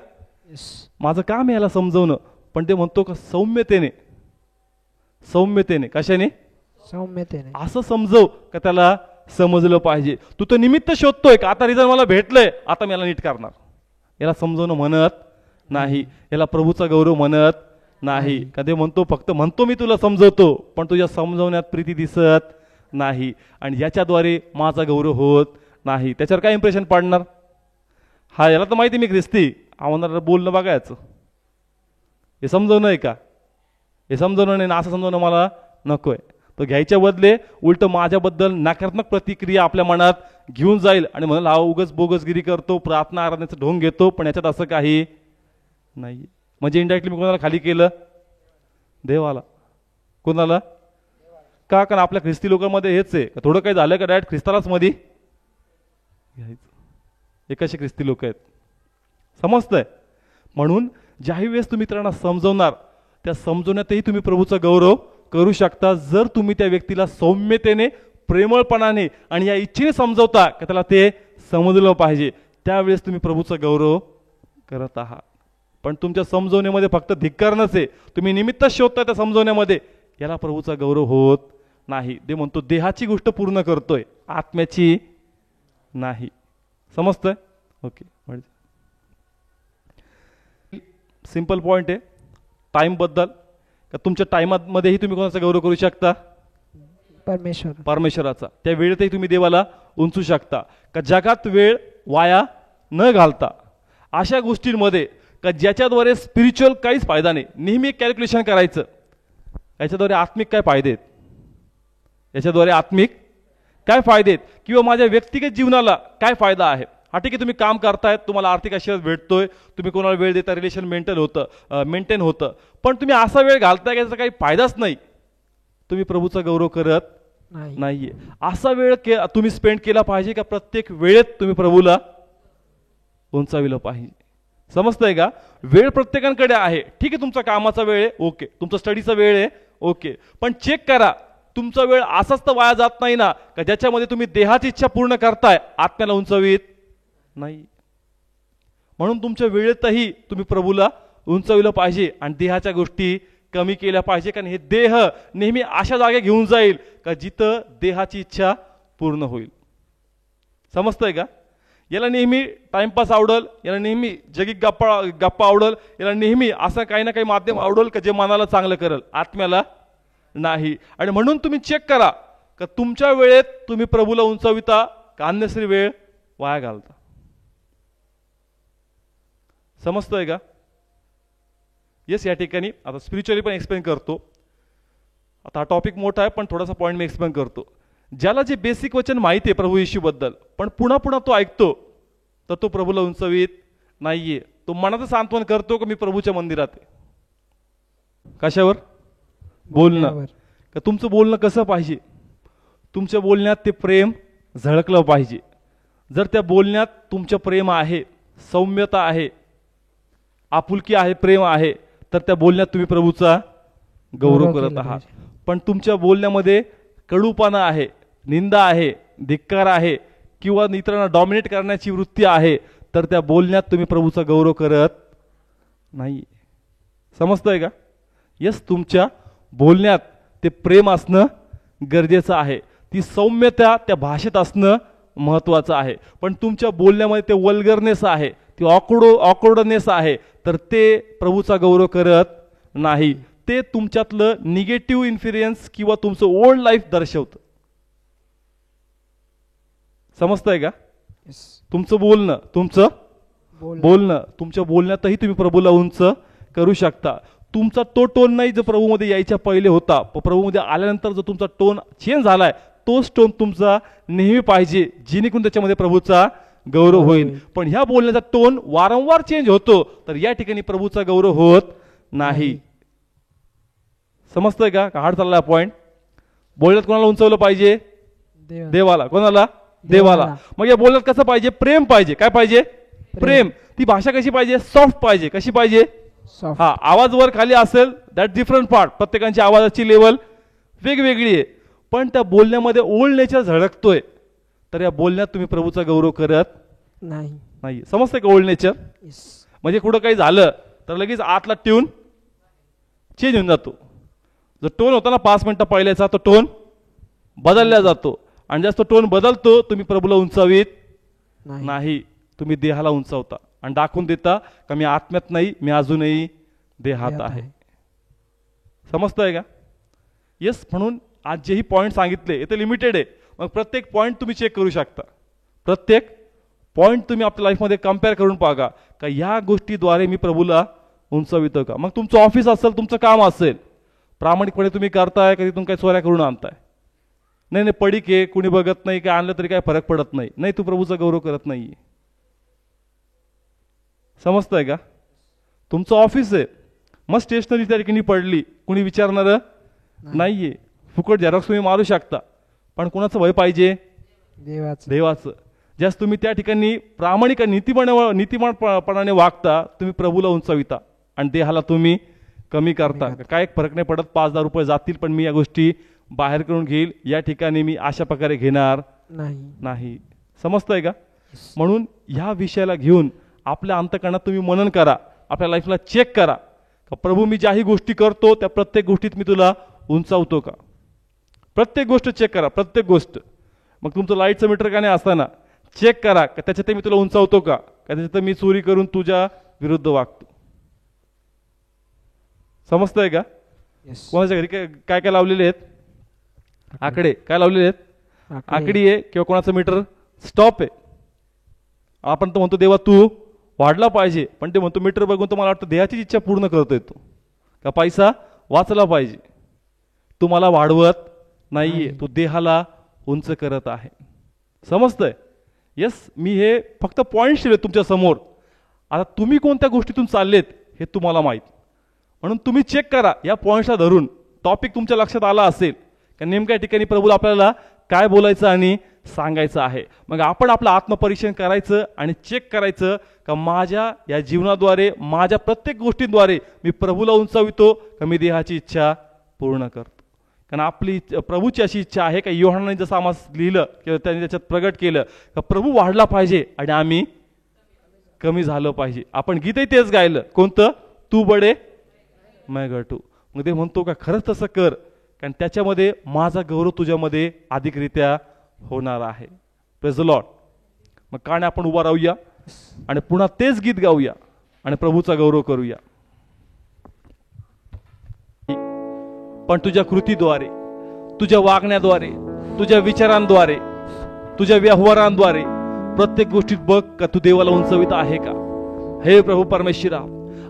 माझं काम आहे याला समजवणं, पण ते म्हणतो का सौम्यतेने, सौम्यतेने, कशाने? सौम्यतेने. असं समजव का त्याला समजलं पाहिजे. तू तर निमित्त शोधतोय का आता रिझन मला भेटलंय, आता मी याला नीट करणार, याला समजवणं म्हणत नाही, याला प्रभूचा गौरव म्हणत नाही. कधी म्हणतो फक्त म्हणतो मी तुला समजवतो, पण तुझ्या समजवण्यात प्रीती दिसत नाही आणि याच्याद्वारे माझा गौरव होत नाही. त्याच्यावर काय इम्प्रेशन पडणार? हा याला तर माहिती मी ख्रिस्ती, आम्हाला बोलणं बघायचं, हे समजवणं आहे का? हे समजवणं नाही ना, असं समजवणं मला नकोय. तो घ्यायच्या बदले उलट माझ्याबद्दल नकारात्मक प्रतिक्रिया आपल्या मनात घेऊन जाईल आणि म्हणाल हा उगच बोगसगिरी करतो, प्रार्थना आराधनेचं ढोंग घेतो, पण याच्यात असं काही नाही. म्हणजे इनडायरेक्टली मी कोणाला खाली केलं? देवाला. कोणाला? का? कारण आपल्या ख्रिस्ती लोकांमध्ये हेच आहे, थोडं काही झालं का डायरेक्ट ख्रिस्तालाच मध्ये घ्यायचं. एकाशे ख्रिस्ती लोक आहेत, समजतंय? म्हणून ज्याही वेळेस तुम्ही मित्रांना समजवणार, त्या समजवण्यातही तुम्ही प्रभूचा गौरव करू शकता, जर तुम्ही त्या व्यक्तीला सौम्यतेने, प्रेमळपणाने आणि या इच्छेने समजवता की त्याला ते समजलं पाहिजे, त्यावेळेस तुम्ही प्रभूचा गौरव करत आहात. पण तुमच्या समजवण्यामध्ये फक्त धिक्कार नसे, तुम्ही निमित्त शोधता त्या समजवण्यामध्ये, याला प्रभूचा गौरव होत नाही. ते म्हणतो देहाची गोष्ट पूर्ण करतोय, आत्म्याची नाही. समजतंय? ओके. सिंपल पॉइंट आहे टाइम बद्दल, का तुमच्या टाइममध्येही तुम्ही कोणाचा गौरव करू शकता? परमेश्वराचा. त्या वेळेतही तुम्ही देवाला उंचू शकता. का जगात वेळ वाया न घालता अशा गोष्टींमध्ये का ज्याच्याद्वारे स्पिरिच्युअल काहीच फायदा नाही, नेहमी कॅल्क्युलेशन करायचं याच्याद्वारे आत्मिक काय फायदे आहेत, याच्याद्वारे आत्मिक काय फायदे आहेत, किंवा माझ्या व्यक्तिगत जीवनाला काय फायदा आहे. हा ठीक आहे, तुम्ही काम करतायत, तुम्हाला आर्थिक आशीर्वाद भेटतोय, तुम्ही कोणाला वेळ देता, रिलेशन मेंटेन होतं, पण तुम्ही असा वेळ घालताय की त्याचा काही फायदाच नाही, तुम्ही प्रभूचा गौरव करत नाहीये. असा वेळ तुम्ही स्पेंड केला पाहिजे का प्रत्येक वेळेत तुम्ही प्रभूला उंचाविलं पाहिजे. समजतंय का? वेळ प्रत्येकाकडे आहे, ठीक आहे, तुमचा कामाचा वेळ आहे ओके, तुमचा स्टडीचा वेळ आहे ओके, पण चेक करा तुमचा वेळ असाच तर वाया जात नाही ना, का ज्याच्यामध्ये तुम्ही देहाची इच्छा पूर्ण करताय, आत्म्याला उंचवीत नाही. म्हणून तुमच्या वेळेतही तुम्ही प्रभूला उंचविलं पाहिजे आणि देहाच्या गोष्टी कमी केल्या पाहिजे, कारण हे देह नेहमी अशा जागे घेऊन जाईल का जिथं देहाची इच्छा पूर्ण होईल. समजतंय का? याला नेहमी टाइमपास आवडल, याला नेहमी जगी गप्पा आवडल, याला नेहमी असं काही ना काही माध्यम आवडल का जे मनाला चांगलं करेल, आत्म्याला नाही. आणि म्हणून तुम्ही चेक करा का तुमच्या वेळेत तुम्ही प्रभूला उंचाविता का अन्यश्री वेळ वाया घालता. समजतंय का? येस, या ठिकाणी आता स्पिरिच्युअली पण एक्सप्लेन करतो. आता हा टॉपिक मोठा आहे पण थोडासा पॉईंट मी एक्सप्लेन करतो. ज्याला जे बेसिक वचन माहिती आहे प्रभू येशू बद्दल, पण पुन्हा पुन्हा तो ऐकतो, तर तो प्रभूला उंचवीत नाहीये. तो मनाचं सांत्वन करतो की मी प्रभूच्या मंदिरात आहे. कशावर? बोलणं. का तुमचं बोलणं कसं पाहिजे? तुमच्या बोलण्यात ते प्रेम झळकलं पाहिजे. जर त्या बोलण्यात तुमचं प्रेम आहे, सौम्यता आहे, आपुलकी आहे, प्रेम आहे, तर त्या बोलण्यात तुम्ही प्रभूचा गौरव करत आहात. पण तुमच्या बोलण्यामध्ये कडूपणा आहे, निंदा आहे, धिक्कार आहे किंवा इतरांना डॉमिनेट करण्याची वृत्ती आहे, तर त्या बोलण्यात तुम्ही प्रभूचा गौरव करत नाही. समजतंय का? यस, तुमच्या बोलण्यात ते प्रेम असणं गरजेचं आहे, ती सौम्यता त्या भाषेत असणं महत्वाचं आहे. पण तुमच्या बोलण्यामध्ये ते वल्गरनेस आहे, ती ऑकवर्डनेस आहे, तर ते प्रभूचा गौरव करत नाही. ते तुमच्यातलं निगेटिव्ह इन्फ्लुएन्स किंवा तुमचं ओल्ड लाईफ दर्शवतं. समजतंय का? तुमचं बोलणं तुमच्या बोलण्यातही तुम्ही प्रभूला उंच करू शकता. तुमचा तो टोन नाही जो प्रभूमध्ये यायच्या पहिले होता, प्रभूमध्ये आल्यानंतर जो तुमचा टोन चेंज झालाय, तोच टोन तुमचा नेहमी पाहिजे, जेणेकरून त्याच्यामध्ये प्रभूचा गौरव होईल. पण ह्या बोलण्याचा टोन वारंवार चेंज होतो, तर या ठिकाणी प्रभूचा गौरव होत नाही. समजतंय का? हार्ड चाललाय पॉइंट. बोलण्यात कोणाला उंचवलं पाहिजे? देवाला. कोणाला? देवाला. मग या बोलण्यात कसं पाहिजे? प्रेम पाहिजे. काय पाहिजे? प्रेम. ती भाषा कशी पाहिजे? सॉफ्ट पाहिजे. कशी पाहिजे? हा, आवाज वर खाली असेल, दॅट डिफरंट पार्ट. प्रत्येकाची आवाजाची लेवल वेगवेगळी आहे, पण त्या बोलण्यामध्ये ओल्ड नेचर झळकतोय, तर या बोलण्यात तुम्ही प्रभूचा गौरव करत नाही. समजतंय का? ओल्ड नेचर म्हणजे कुठं काही झालं तर लगेच आतला ट्यून चेंज होऊन जातो. जो टोन होता ना 5 मिनिटं पहिल्याचा, तो टोन बदलला जातो. आणि जास्त टोन बदलतो, तुम्ही प्रभूला उंचावीत नाही, तुम्ही देहाला उंचावता आणि दाखवून देता का मी आत्म्यात नाही, मी अजूनही देहात आहे. समजतंय का? येस. म्हणून आज जेही पॉईंट सांगितले ते लिमिटेड आहे. मग प्रत्येक पॉईंट तुम्ही चेक करू शकता. प्रत्येक पॉईंट तुम्ही आपल्या लाईफमध्ये कम्पेअर करून पाहा का ह्या गोष्टीद्वारे मी प्रभूला उंचावितो का. मग तुमचं ऑफिस असेल, तुमचं काम असेल, प्रामाणिकपणे तुम्ही करताय का तिथून काही चोऱ्या करून आणताय? नाही, पडीक आहे, कुणी बघत नाही, काय आणलं तरी काय फरक पडत नाही. नाही, तू प्रभूचा गौरव करत नाही. समजतंय का? तुमचं ऑफिस आहे, मग स्टेशनरी त्या ठिकाणी पडली, कुणी विचारणार नाहीये. फुकट झेरॉक्स तुम्ही मारू शकता, पण कोणाचं भय पाहिजे? देवाचं. ज्यास तुम्ही त्या ठिकाणी प्रामाणिक नीतिमानपणाने वागता, तुम्ही प्रभूला उंचाविता आणि देहाला तुम्ही कमी करता. काय फरक नाही पडत, 5-10 रुपये जातील, पण मी या गोष्टी बाहेर करून घेईल, या ठिकाणी मी अशा प्रकारे घेणार नाही. समजतंय का? म्हणून ह्या विषयाला घेऊन आपल्या अंतःकरणात तुम्ही मनन करा, आपल्या लाईफला चेक करा का प्रभू मी ज्याही गोष्टी करतो त्या प्रत्येक गोष्टीत मी तुला उंचावतो का. प्रत्येक गोष्ट चेक करा, प्रत्येक गोष्ट. मग तुमचं लाईटचं मीटर का नाही असताना चेक करा का त्याच्यात मी तुला उंचावतो का, त्याच्यात मी चोरी करून तुझ्या विरुद्ध वागतो. समजतंय का? कोणाच्या घरी काय काय लावलेले आहेत आकडे? काय लावलेले आहेत? आकडी आहे किंवा कोणाचं मीटर स्टॉप आहे. आपण तर म्हणतो देवा तू वाढला पाहिजे, पण ते म्हणतो मीटर बघून तर मला वाटतं देहाची इच्छा पूर्ण करतोय तो का पैसा वाचला पाहिजे. तू मला वाढवत नाहीये, तू देहाला उंच करत आहे. समजतंय? येस. मी हे फक्त पॉइंट्स दिले तुमच्या समोर. आता तुम्ही कोणत्या गोष्टीतून चाललेत हे तुम्हाला माहित, म्हणून तुम्ही चेक करा. या पॉइंट्सला धरून टॉपिक तुमच्या लक्षात आला असेल का नेमक्या ठिकाणी प्रभूला आपल्याला काय बोलायचं आणि सांगायचं आहे. मग आपण आपलं आत्मपरीक्षण करायचं आणि चेक करायचं का माझ्या या जीवनाद्वारे, माझ्या प्रत्येक गोष्टींद्वारे मी प्रभूला उंचावितो का मी देहाची इच्छा पूर्ण करतो. कारण आपली प्रभूची अशी इच्छा आहे का योहानाने जसं आम्हाला लिहिलं किंवा त्यांनी त्याच्यात प्रगट केलं का प्रभू वाढला पाहिजे आणि आम्ही कमी झालं पाहिजे. आपण गीतही तेच गायलं, कोणतं? तू बडे मैं घटू. मग ते म्हणतो का खरंच तसं कर, कारण त्याच्यामध्ये माझा गौरव तुझ्यामध्ये अधिकरित्या होणार आहे. Praise the Lord. मग काने आपण उभा राहूया आणि पुन्हा तेच गीत गाऊया आणि प्रभूचा गौरव करूया. पण तुझ्या कृतीद्वारे, तुझ्या वागण्याद्वारे, तुझ्या विचारांद्वारे, तुझ्या व्यवहारांद्वारे प्रत्येक गोष्टीत बघ का तू देवाला उंचवित आहे का. हे प्रभू परमेश्वरा,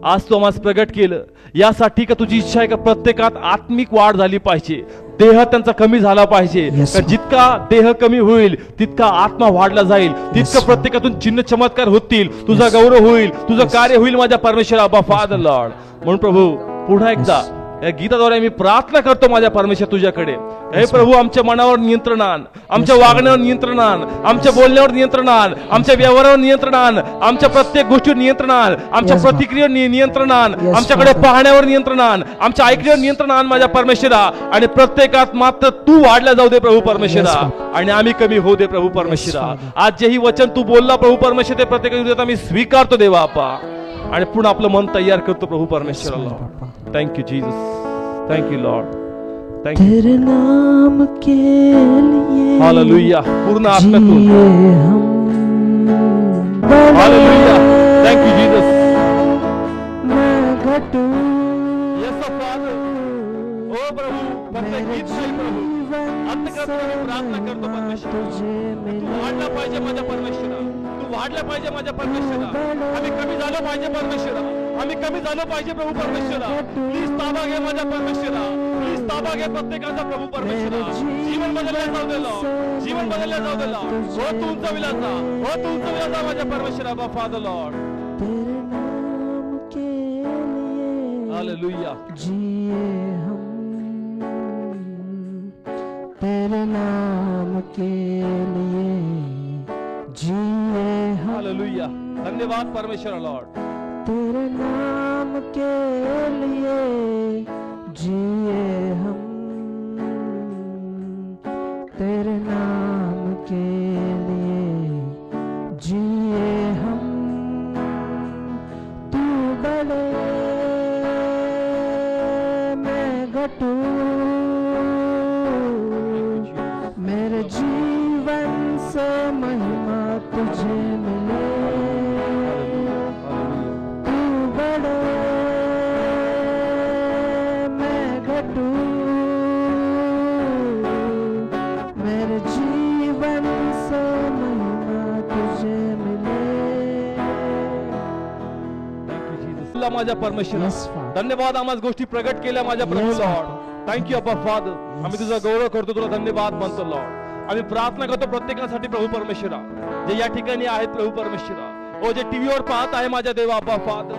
आज तू आम्हाला प्रगट केलं यासाठी का तुझी इच्छा आहे का प्रत्येकात आत्मिक वाढ झाली पाहिजे, देह त्यांचा कमी झाला पाहिजे. जितका देह कमी होईल तितका आत्मा वाढला जाईल, तितका प्रत्येकातून चिन्ह चमत्कार होतील, तुझा गौरव होईल, तुझं कार्य होईल माझ्या परमेश्वरा. अब्बा फादर लॉर्ड. म्हणून प्रभू पुन्हा एकदा या गीताद्वारे मी प्रार्थना करतो माझ्या परमेश्वर तुझ्याकडे, हे प्रभू आमच्या मनावर नियंत्रण आण, आमच्या वागण्यावर नियंत्रण आण, आमच्या बोलण्यावर नियंत्रण आण, आमच्या व्यवहारावर नियंत्रण आण, आमच्या प्रत्येक गोष्टीवर नियंत्रण आण, आमच्या प्रतिक्रियेवर नियंत्रण आण, आमच्याकडे पाहण्यावर नियंत्रण आण, आमच्या ऐकण्यावर नियंत्रण आण माझ्या परमेश्वरा. आणि प्रत्येकात मात्र तू वाढला जाऊ दे प्रभू परमेश्वरा, आणि आम्ही कमी होऊ दे प्रभू परमेश्वरा. आज जे ही वचन तू बोलला प्रभू परमेश्वर ते प्रत्येक हृदयात आम्ही स्वीकारतो देवा आपा, आणि पुन्हा आपलं मन तयार करतो प्रभू परमेश्वर. Lord thank you Jesus, thank you Lord, thank you. तेरे नाम के लिए हालेलुया. पूर्ण आत्म्यातून हालेलुया. Thank you Jesus. मैं घटू येस फादर. ओ प्रभू प्रत्येक गीत नाही प्रभू अंतकर्त मी प्रार्थना करतो परमेश्वर, तू वाढला पाहिजे माझ्या परमेश्वरा, तू वाढला पाहिजे माझ्या परमेश्वरा. आम्ही कमी झालो पाहिजे परमेश्वरा, आम्ही कमी झालो पाहिजे प्रभू परमेश्वरा. प्लीज ताबा घे माझ्या परमेश्वरा, प्लीज ताबा घे प्रत्येकाचा प्रभू परमेश्वरा. जीवन बदलल्या जाऊ दिलं, जीवन बदलल्या जाऊ दिलं. हो तू उंच विलासा, हो तू उंच विलासा माझ्या परमेश्वरा. बा फादर लॉर्ड. तेरे नाम के लिए हालेलुया. जिए हम, तेरे नाम के लिए जिए हम. हालेलुया. धन्यवाद परमेश्वर लॉर्ड. तेरे नाम के लिए जिए हम, तेरे नाम के लिए जिए हम. तू बड़े मैं घटू, मेरे जीवन से महिमा तुझे मिले. तू बड़े मैं घटू, मेरे जीवन से महिमा तुझे मिले. माझ्या परमेश्वरा Yes, Father. धन्यवाद. आम्हाला गोष्टी प्रगट केल्या माझ्या प्रभू Yes, लॉर्ड. थँक्यू अप्पा फादर. आम्ही तुझा गौरव करतो, तुला धन्यवाद म्हणतो लॉर्ड. आम्ही प्रार्थना करतो प्रत्येकासाठी प्रभू परमेश्वरा, जे या ठिकाणी आहेत प्रभू परमेश्वरा, ओ जे टीव्हीवर पाहत आहे माझ्या देवा अप्पा फादर.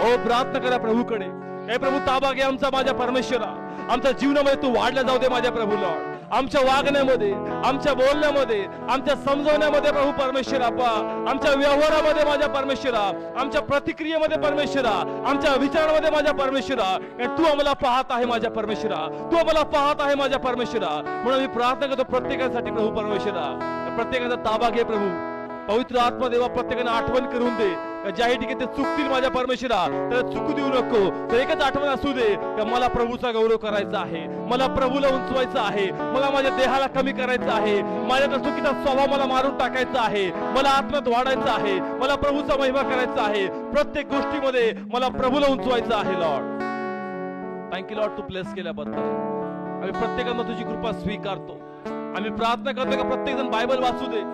ओ प्रार्थना करा प्रभूकडे, हे प्रभू ताबा घे आमचा माझ्या परमेश्वरा. आमच्या जीवनामध्ये तू वाढला जाऊ दे माझ्या प्रभू लॉर्ड. आमच्या वागण्यामध्ये, आमच्या बोलण्यामध्ये, आमच्या समजवण्यामध्ये प्रभू परमेश्वर आपा, आमच्या व्यवहारामध्ये माझ्या परमेश्वरा, आमच्या प्रतिक्रियेमध्ये परमेश्वरा, आमच्या विचारामध्ये माझ्या परमेश्वरा, तू आम्हाला पाहत आहे माझ्या परमेश्वरा, तू आम्हाला पाहत आहे माझ्या परमेश्वरा. म्हणून मी प्रार्थना करतो प्रत्येकासाठी प्रभू परमेश्वरा, प्रत्येकाचा ताबा घे प्रभू. पवित्र आत्मा देवा प्रत्येकाने आठवण करून दे, ज्याही ठिकाणी ते चुकतील माझ्या परमेश्वरा त्याला चुकू देऊ नको. तर एकच आठवण असू दे की मला प्रभूचा गौरव करायचा आहे, मला प्रभूला उंचवायचं आहे, मला माझ्या देहाला कमी करायचं आहे, माझ्या चुकीचा स्वभाव मला मारून टाकायचा आहे, मला आत्म्यात वाढायचं आहे, मला प्रभूचा महिमा करायचा आहे. प्रत्येक गोष्टीमध्ये मला प्रभूला उंचवायचं आहे लॉर्ड. थँक्यू लॉर्ड, तू ब्लेस केल्याबद्दल. आम्ही प्रत्येकानं तुझी कृपा स्वीकारतो. आम्ही प्रार्थना करतो का प्रत्येक जण बायबल वाचू दे,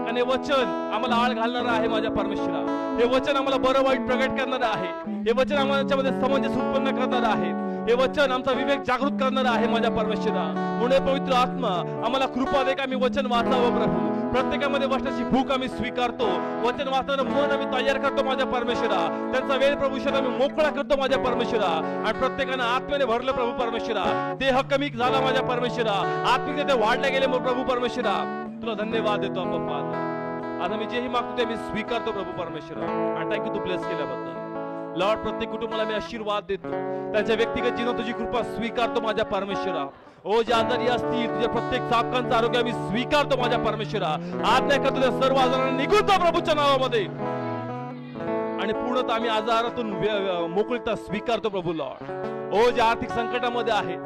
आणि वचन आम्हाला आळ घालणार आहे माझ्या परमेश्वरा. हे वचन आम्हाला बरं वाईट प्रगट करणार आहे, हे वचन आम्हाला समंजस उत्पन्न करणार आहे, हे वचन आमचा विवेक जागृत करणार आहे माझ्या परमेश्वरा. म्हणून पवित्र आत्मा आम्हाला कृपा दे का आम्ही वचन वाचावं प्रभू. प्रत्येकामध्ये वचनाची भूक आम्ही स्वीकारतो, वचन वाचताना मन आम्ही तयार करतो माझ्या परमेश्वरा. त्यांचा वेळ प्रभूषण आम्ही मोकळा करतो माझ्या परमेश्वरा. आणि प्रत्येकानं आत्म्याने भरलं प्रभू परमेश्वरा. देह कमी झाला माझ्या परमेश्वरा, आत्मिक ते वाढले गेले प्रभू परमेश्वरा. तुला धन्यवाद देतो आपण फादर. आज आम्ही जेही मागतो ते आम्ही स्वीकारतो प्रभू परमेश्वरा. आणि थँक्यू तू ब्लेस केल्याबद्दल लॉर्ड. प्रत्येक कुटुंबाला मी आशीर्वाद देतो, त्यांच्या व्यक्तिगत जीवनात तुझी कृपा स्वीकारतो माझ्या परमेश्वरा. ओ जे आजारी असतील तुझ्या प्रत्येक चापकांचं आरोग्य आम्ही स्वीकारतो माझ्या परमेश्वरा. आज्ञा करतो त्या सर्व आजारांना निघून जा प्रभूच्या नावामध्ये, आणि पूर्णतः आम्ही आजारातून मोकळीता स्वीकारतो प्रभू लॉर्ड. ओ जे आर्थिक संकटामध्ये आहेत,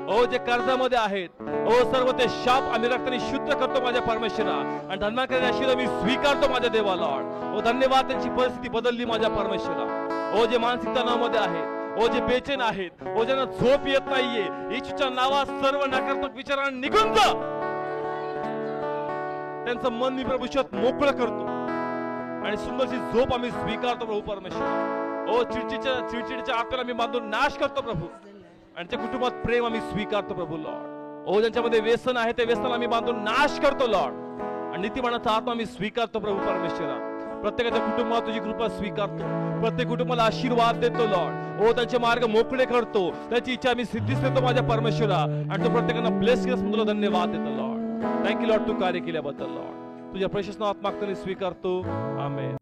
ओ जे कर्जामध्ये आहेत, ओ सर्व ते शाप आम्ही रक्ताने शुद्ध करतो माझ्या परमेश्वरा. आणि धर्माकडे आशीर्वाद मी स्वीकारतो माझ्या देवा लॉर्ड. ओ धन्यवाद, त्यांची परिस्थिती बदलली माझ्या परमेश्वरा. ओ जे मानसिक तणावामध्ये आहेत, ओ जे बेचैन आहेत, ओ ज्यांना झोप येत नाहीये, येशूच्या नावात सर्व नकारात्मक विचारांना निघून जा. त्यांचं मन मी प्रभूच्यात मोकळं करतो, आणि सुंदरशी झोप आम्ही स्वीकारतो प्रभू परमेश्वर. ओ चिडचिडीच्या आत्म्याला मी बांधून नाश करतो प्रभू, आणि त्या कुटुंबात प्रेम आम्ही स्वीकारतो प्रभू लॉर्ड. ओ ज्यांच्यामध्ये व्यसन आहे ते व्यसनाला आम्ही बांधून नाश करतो लॉर्ड, आणि नीतिमानाचा आत्मा आम्ही स्वीकारतो प्रभू परमेश्वरा. प्रत्येकाच्या कुटुंबात तुझी कृपा स्वीकारतो. प्रत्येक कुटुंबाला आशीर्वाद देतो लॉर्ड. ओ त्यांचे मार्ग मोकळे करतो. त्याची इच्छा मी सिद्धीस देतो माझ्या परमेश्वरा. आणि तो प्रत्येकांना ब्लेस केल्यास तुला धन्यवाद देतो लॉर्ड. थँक्यू लॉर्ड, तू कार्य केल्याबद्दल लॉर्ड. तुझ्या प्रेशस नावात मागताना स्वीकारतो. आमेन.